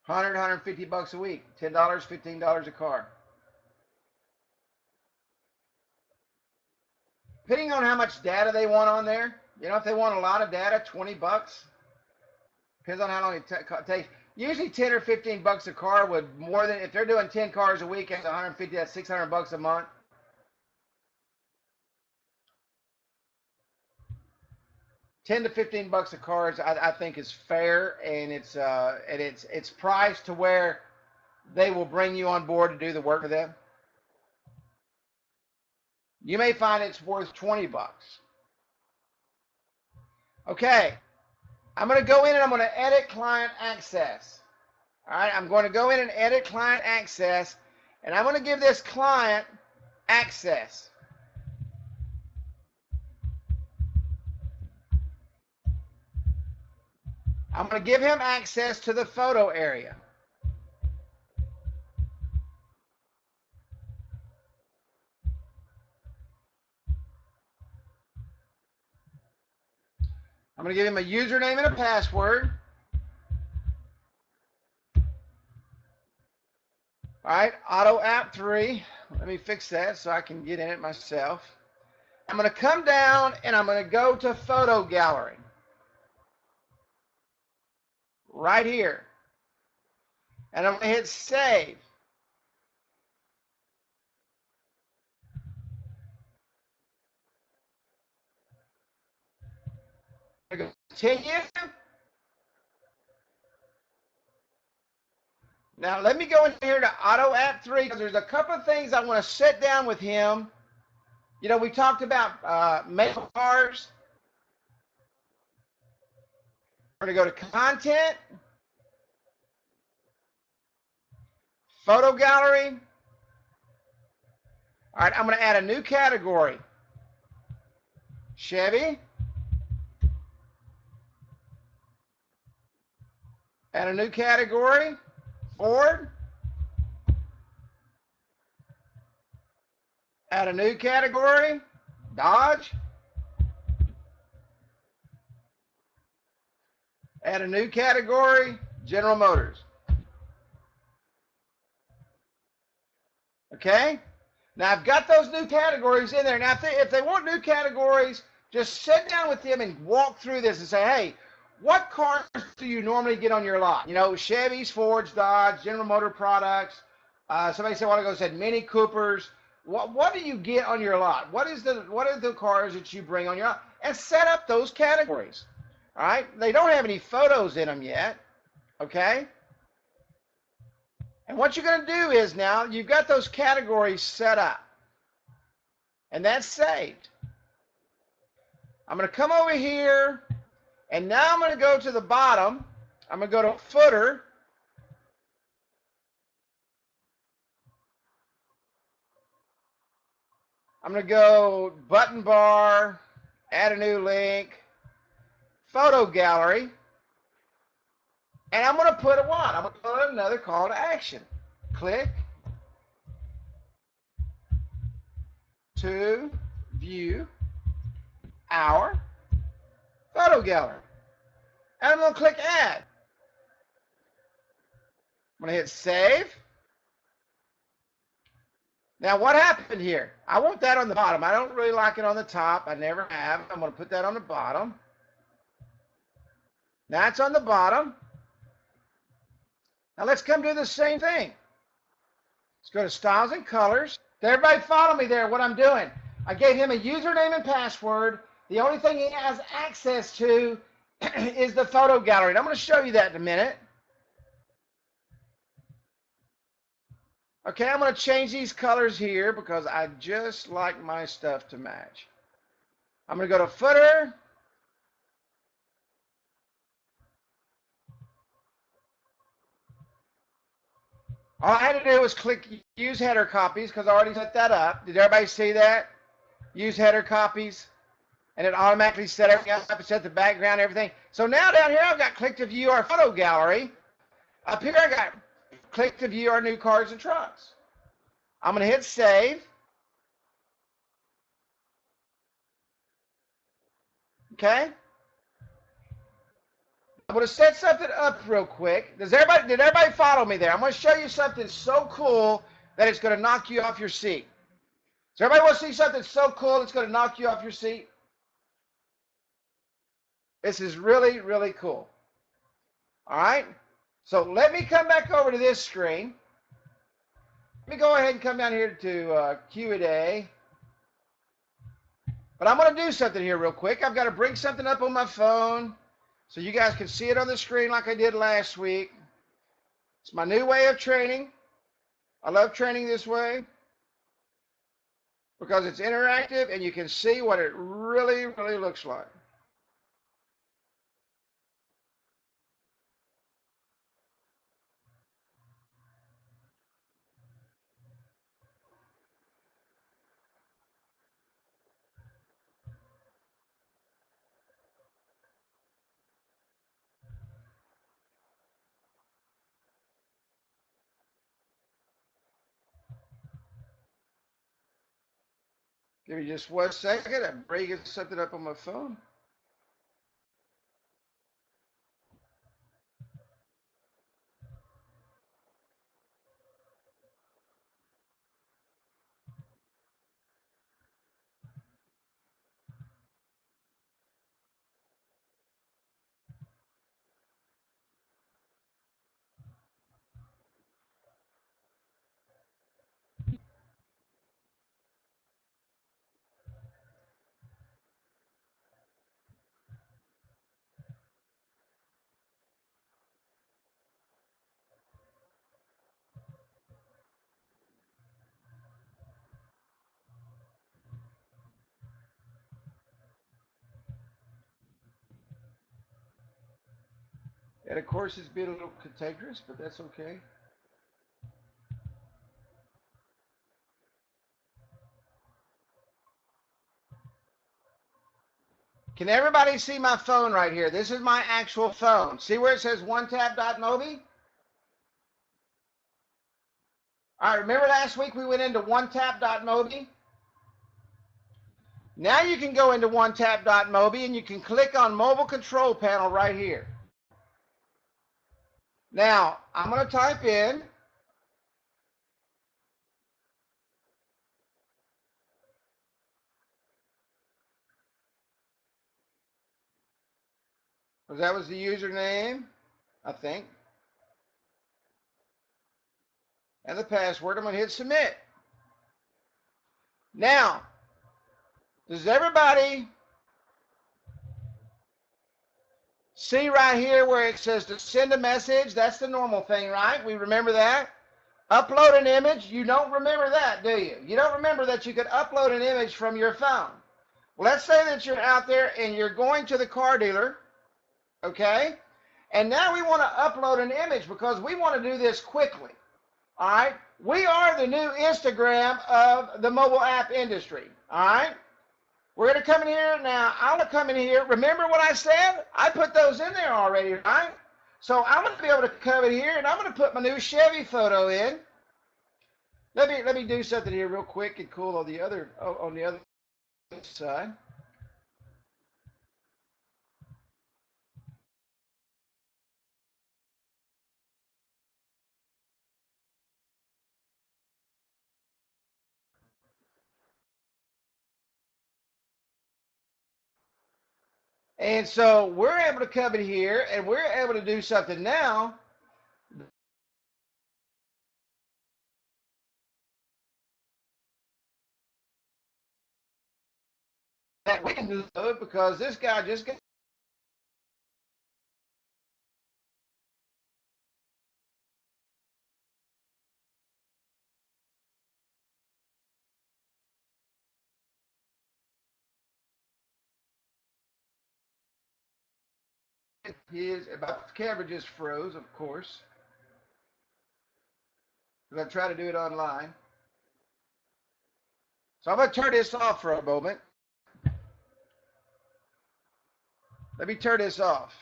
100, 150 bucks a week, $10, $15 a car. Depending on how much data they want on there, you know, if they want a lot of data, 20 bucks. Depends on how long it takes. Usually 10 or 15 bucks a car would more than, if they're doing 10 cars a week, that's 150, that's 600 bucks a month. $10 to $15 a car, I think, is fair, and it's priced to where they will bring you on board to do the work for them. You may find it's worth 20 bucks. Okay, I'm going to go in and I'm going to edit client access. All right, I'm going to go in and edit client access, and I'm going to give this client access. I'm going to give him access to the photo area. I'm going to give him a username and a password. All right, Auto App 3. Let me fix that so I can get in it myself. I'm going to come down and I'm going to go to Photo Gallery. Right here. And I'm going to hit Save. Continue. Now let me go in here to Auto App 3 because there's a couple of things I want to sit down with him. You know, we talked about mail cars. We're going to go to Content, Photo Gallery. All right, I'm going to add a new category. Chevy. Add a new category. Ford. Add a new category. Dodge. Add a new category. General Motors. Okay? Now I've got those new categories in there. Now if they want new categories, just sit down with them and walk through this and say, hey, what cars do you normally get on your lot? You know, Chevys, Fords, Dodge, General Motor products. Somebody said a while ago, said Mini Coopers. What do you get on your lot? What are the cars that you bring on your lot? And set up those categories. All right? They don't have any photos in them yet. Okay? And what you're going to do is now you've got those categories set up. And that's saved. I'm going to come over here, and now I'm going to go to the bottom. I'm going to go to footer. I'm going to go button bar, add a new link, photo gallery, and I'm going to put a what? I'm going to put another call to action. Click to view our photo gallery. And I'm going to click add. I'm going to hit save. Now what happened here? I want that on the bottom. I don't really like it on the top. I never have. I'm going to put that on the bottom. Now it's on the bottom. Now let's come do the same thing. Let's go to styles and colors. Did everybody follow me there, what I'm doing? I gave him a username and password. The only thing he has access to is the photo gallery. And I'm going to show you that in a minute. Okay, I'm going to change these colors here because I just like my stuff to match. I'm going to go to footer. All I had to do was click use header copies because I already set that up. Did everybody see that? Use header copies. And it automatically set everything up. It set the background, everything. So now down here I've got click to view our photo gallery. Up here I got click to view our new cars and trucks. I'm going to hit save. Okay. I'm going to set something up real quick. Did everybody follow me there? I'm going to show you something so cool that it's going to knock you off your seat. Does everybody want to see something so cool that's going to knock you off your seat? This is really, really cool. All right. So let me come back over to this screen. Let me go ahead and come down here to Q&A. But I'm going to do something here real quick. I've got to bring something up on my phone so you guys can see it on the screen like I did last week. It's my new way of training. I love training this way because it's interactive and you can see what it really, really looks like. Give me just 1 second. I'm bringing something up on my phone. And of course, it's been a little cantankerous, but that's okay. Can everybody see my phone right here? This is my actual phone. See where it says OneTap.mobi? All right, remember last week we went into OneTap.mobi? Now you can go into OneTap.mobi and you can click on Mobile Control Panel right here. Now, I'm going to type in because that was the username, I think, and the password. I'm going to hit submit. Now, does everybody see right here where it says to send a message? That's the normal thing, right? We remember that. Upload an image. You don't remember that, do you? You don't remember that you could upload an image from your phone. Well, let's say that you're out there and you're going to the car dealer, okay? And now we want to upload an image because we want to do this quickly, all right? We are the new Instagram of the mobile app industry, all right? We're going to come in here now. I want to come in here. Remember what I said? I put those in there already, right? So I'm going to be able to come in here and I'm going to put my new Chevy photo in. Let me do something here real quick and cool on the other side. And so we're able to come in here and we're able to do something now that we can do because this guy just got his, about the camera just froze, of course, because I try to do it online. So I'm going to turn this off for a moment. Let me turn this off.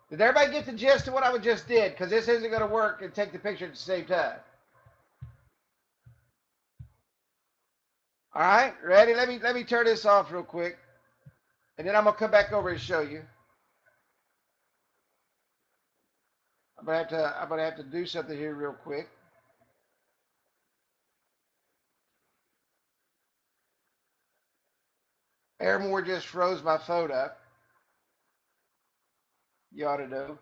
Did everybody get the gist of what I just did? Because this isn't going to work and take the picture at the same time. All right, ready? Let me turn this off real quick, and then I'm gonna come back over and show you. I'm gonna have to do something here real quick. Airmore just froze my phone up. You ought to know.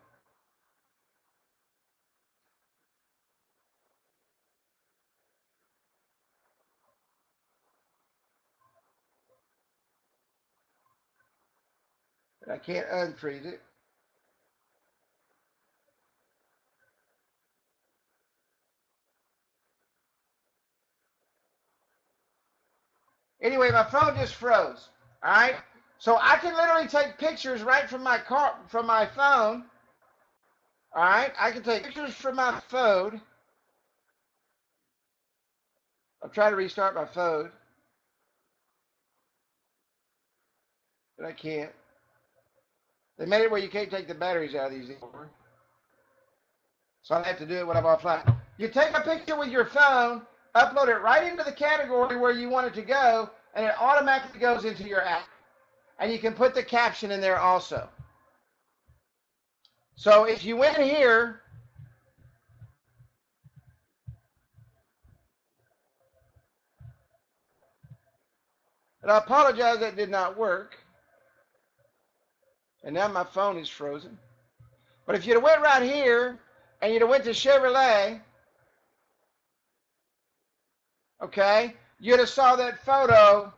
But I can't unfreeze it. Anyway, my phone just froze. All right, so I can literally take pictures right from my phone. All right, I can take pictures from my phone. I'll try to restart my phone, but I can't. They made it where you can't take the batteries out of these anymore. So I have to do it when I'm offline. You take a picture with your phone, upload it right into the category where you want it to go, and it automatically goes into your app. And you can put the caption in there also. So if you went here, and I apologize that did not work. And now my phone is frozen. But if you'd have went right here, and you'd have went to Chevrolet, okay, you'd have saw that photo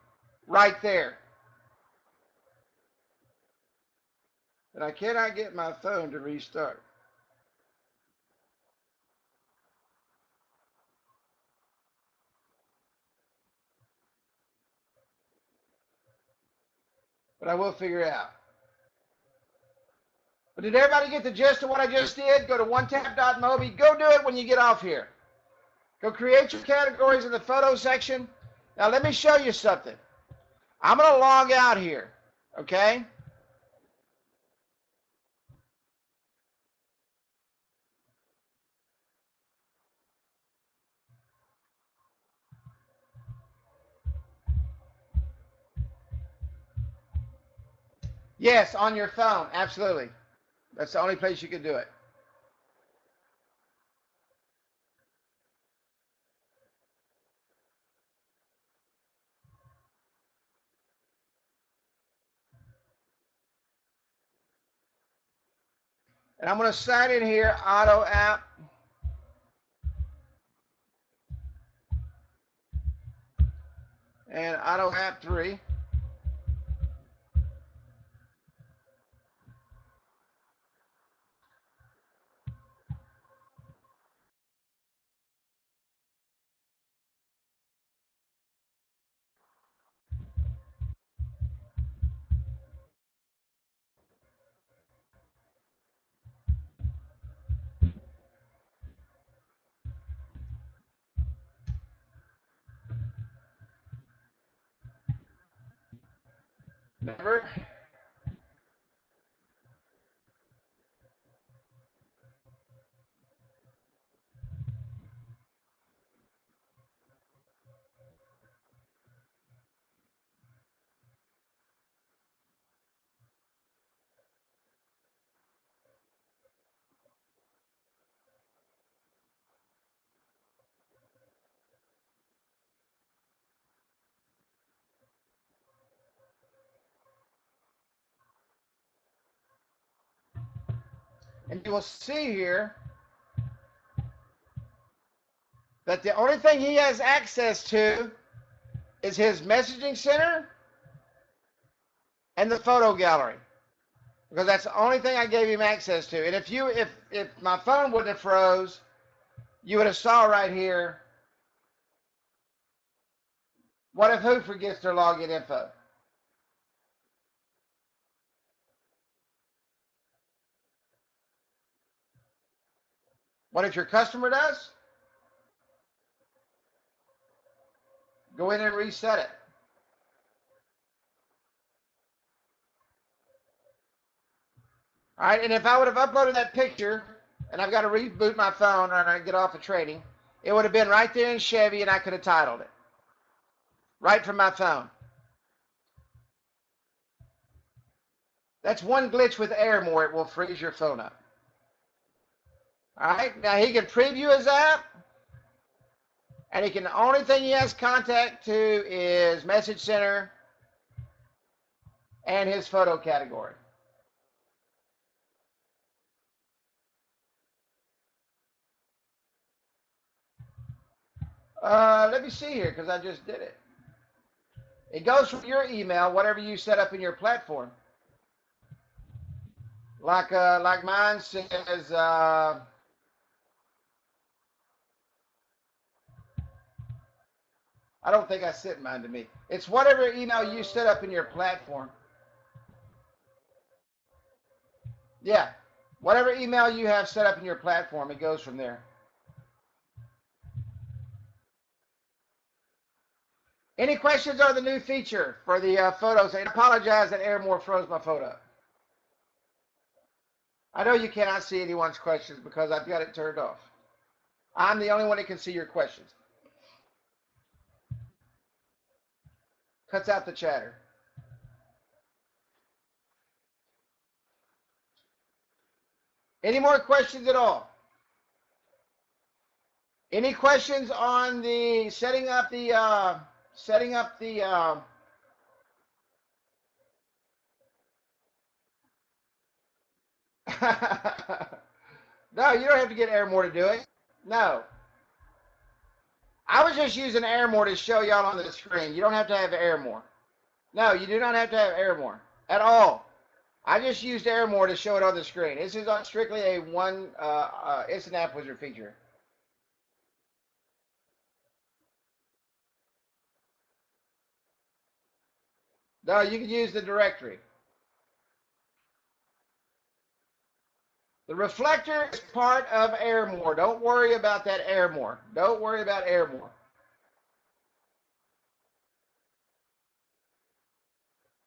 right there. And I cannot get my phone to restart. But I will figure it out. But did everybody get the gist of what I just did? Go to onetap.mobi. Go do it when you get off here. Go create your categories in the photo section. Now let me show you something. I'm going to log out here, okay? Yes, on your phone, absolutely. That's the only place you can do it. And I'm going to sign in here, auto app. and auto app 3. Never. And you will see here that the only thing he has access to is his messaging center and the photo gallery, because that's the only thing I gave him access to. And if my phone wouldn't have froze, you would have saw right here, what if who forgets their login info? What if your customer does? Go in and reset it. All right, and if I would have uploaded that picture, and I've got to reboot my phone and I get off of training, it would have been right there in Chevy, and I could have titled it right from my phone. That's one glitch with AirMore. It will freeze your phone up. All right, now he can preview his app, and the only thing he has contact to is Message Center and his photo category. Let me see here, because I just did it. It goes from your email, whatever you set up in your platform. Like mine says, I don't think I sent mine to me. It's whatever email you set up in your platform. Yeah, whatever email you have set up in your platform, it goes from there. Any questions on the new feature for the photos? I apologize that AirMore froze my photo. I know you cannot see anyone's questions because I've got it turned off. I'm the only one that can see your questions. Cuts out the chatter. Any more questions at all? Any questions on the setting up the No, you don't have to get AirMore to do it. No. I was just using AirMore to show y'all on the screen. You don't have to have AirMore. No, you do not have to have AirMore at all. I just used AirMore to show it on the screen. This is strictly a it's an app wizard feature. No, you can use the directory. The reflector is part of AirMore. Don't worry about that AirMore. Don't worry about AirMore.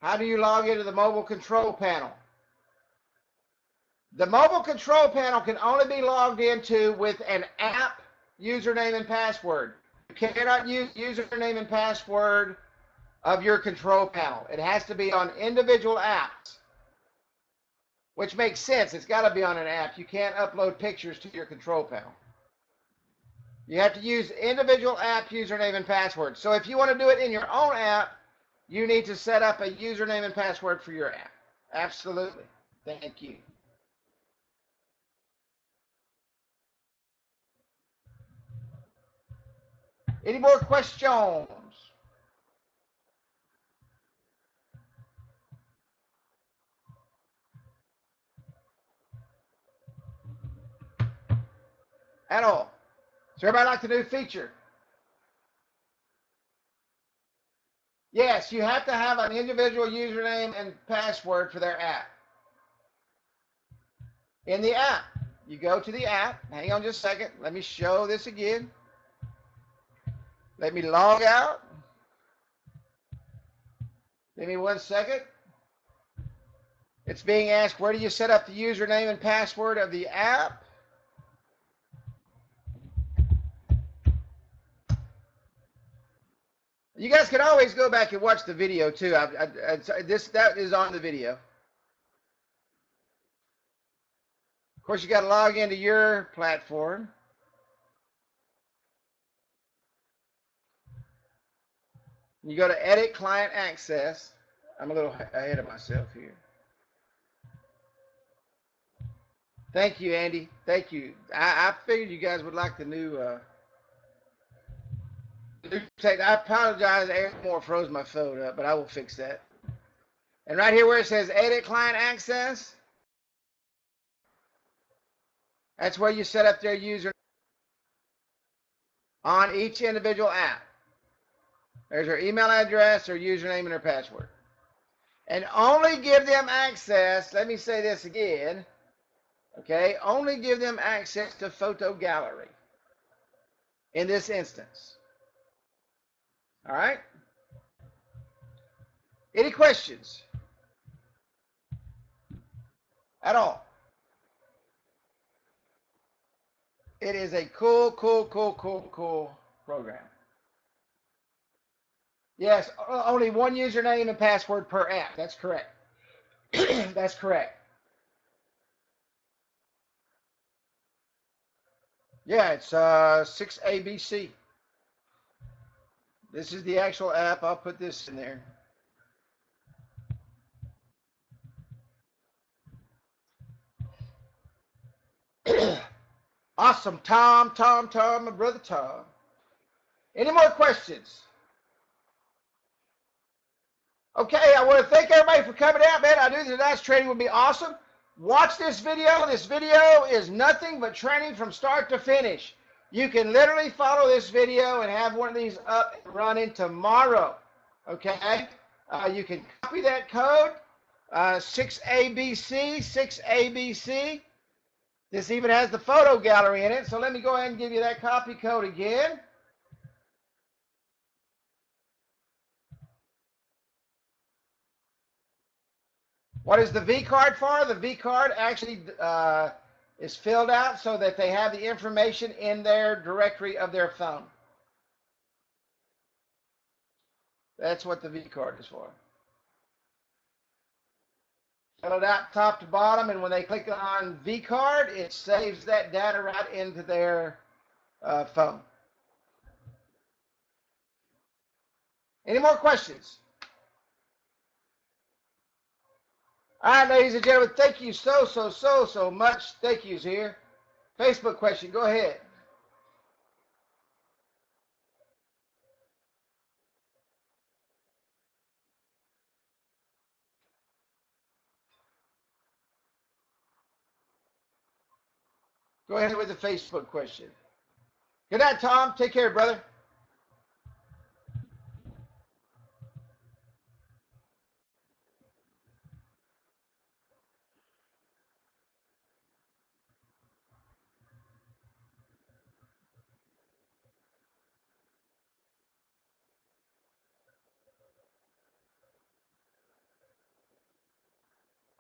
How do you log into the mobile control panel? The mobile control panel can only be logged into with an app username and password. You cannot use username and password of your control panel. It has to be on individual apps, which makes sense. It's got to be on an app. You can't upload pictures to your control panel. You have to use individual app username and password. So if you want to do it in your own app, you need to set up a username and password for your app. Absolutely. Thank you. Any more questions? at all. So everybody like the new feature? Yes, you have to have an individual username and password for their app. In the app, you go to the app. Hang on just a second. Let me show this again. Let me log out. Give me 1 second. It's being asked, where do you set up the username and password of the app? You guys can always go back and watch the video too. That is on the video. Of course, you got to log into your platform. You go to Edit Client Access. I'm a little ahead of myself here. Thank you, Andy. Thank you. I figured you guys would like the new tech. I apologize. Airmore froze my phone up, but I will fix that. And right here where it says Edit Client Access, that's where you set up their user on each individual app. There's their email address, their username, and their password. And only give them access, let me say this again, okay, only give them access to photo gallery in this instance. All right? Any questions at all? It is a cool program. Yes, only one username and password per app. That's correct. That's correct. Yeah, it's 6ABC. This is the actual app. I'll put this in there. Awesome, Tom, my brother Tom. Any more questions? Okay, I want to thank everybody for coming out, man. I knew tonight's training would be awesome. Watch this video. This video is nothing but training from start to finish. You can literally follow this video and have one of these up and running tomorrow. Okay? You can copy that code, 6ABC, 6ABC. This even has the photo gallery in it. So let me go ahead and give you that copy code again. What is the V card for? The V card actually is filled out so that they have the information in their directory of their phone. That's what the V card is for. Fill it out top to bottom, and when they click on V card, it saves that data right into their phone. Any more questions? All right, ladies and gentlemen, thank you so much. Thank yous here. Facebook question, go ahead. Go ahead with the Facebook question. Good night, Tom. Take care, brother.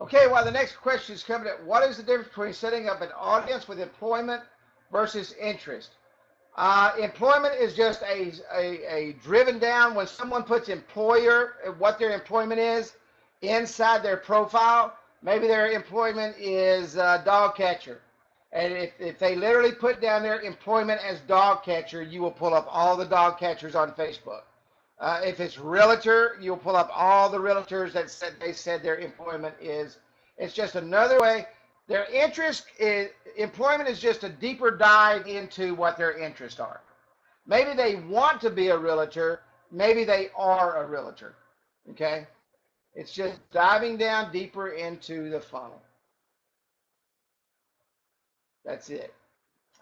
Okay, well, the next question is coming at what is the difference between setting up an audience with employment versus interest? Employment is just a driven down when someone puts employer, what their employment is inside their profile. Maybe their employment is dog catcher. And if they literally put down their employment as dog catcher, you will pull up all the dog catchers on Facebook. If it's realtor, you'll pull up all the realtors that said their employment is. It's just another way. Their employment is just a deeper dive into what their interests are. Maybe they want to be a realtor. Maybe they are a realtor. Okay? It's just diving down deeper into the funnel. That's it.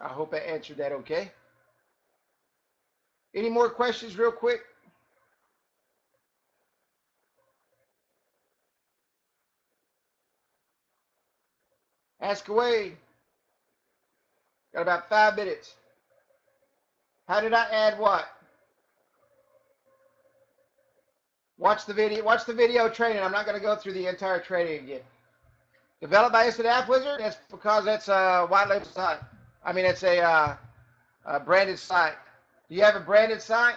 I hope I answered that okay. Any more questions real quick? Ask away. Got about 5 minutes. How did I add what? Watch the video. Watch the video training. I'm not going to go through the entire training again. Developed by Instant App Wizard. That's because it's a white label site. I mean, it's a branded site. Do you have a branded site?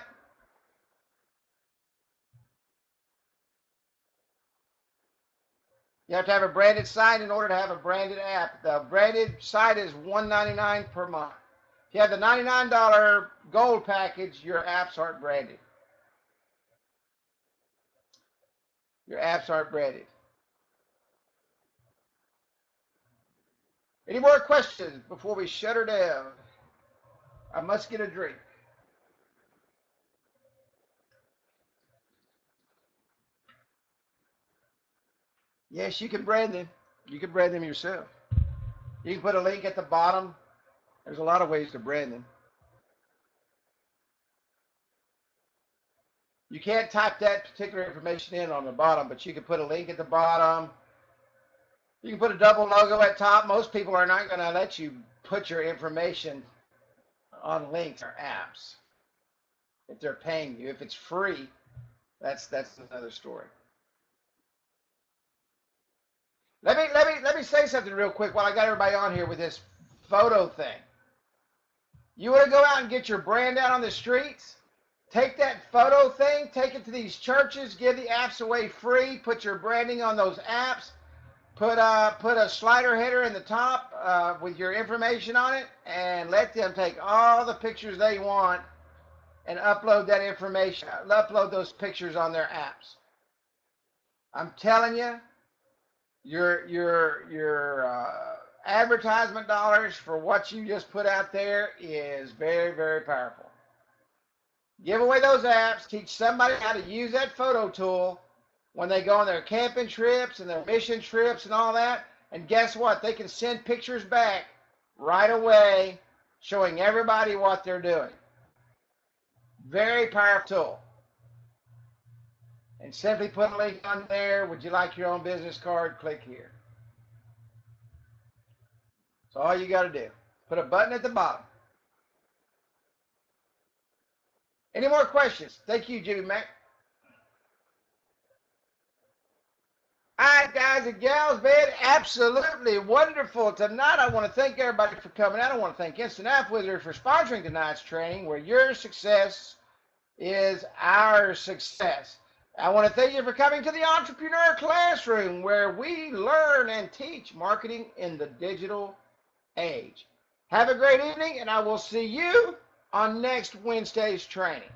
You have to have a branded site in order to have a branded app. The branded site is $1.99 per month. If you have the $99 gold package, your apps aren't branded. Your apps aren't branded. Any more questions before we shut her down? I must get a drink. Yes, you can brand them. You can brand them yourself. You can put a link at the bottom. There's a lot of ways to brand them. You can't type that particular information in on the bottom, but you can put a link at the bottom. You can put a double logo at top. Most people are not going to let you put your information on links or apps if they're paying you. If it's free, that's another story. Let me say something real quick while I got everybody on here with this photo thing. You want to go out and get your brand out on the streets? Take that photo thing, take it to these churches, give the apps away free, put your branding on those apps, put a slider header in the top with your information on it, and let them take all the pictures they want and upload that information, upload those pictures on their apps. I'm telling you, your advertisement dollars for what you just put out there is very, very powerful. Give away those apps. Teach somebody how to use that photo tool when they go on their camping trips and their mission trips and all that. And guess what? They can send pictures back right away showing everybody what they're doing. Very powerful tool. And simply put a link on there. Would you like your own business card? Click here. So all you got to do. Put a button at the bottom. Any more questions? Thank you, Jimmy Mac. All right, guys and gals, man, absolutely wonderful tonight. I want to thank everybody for coming out. I want to thank Instant App Wizard for sponsoring tonight's training, where your success is our success. I want to thank you for coming to the Entrepreneur Classroom, where we learn and teach marketing in the digital age. Have a great evening, and I will see you on next Wednesday's training.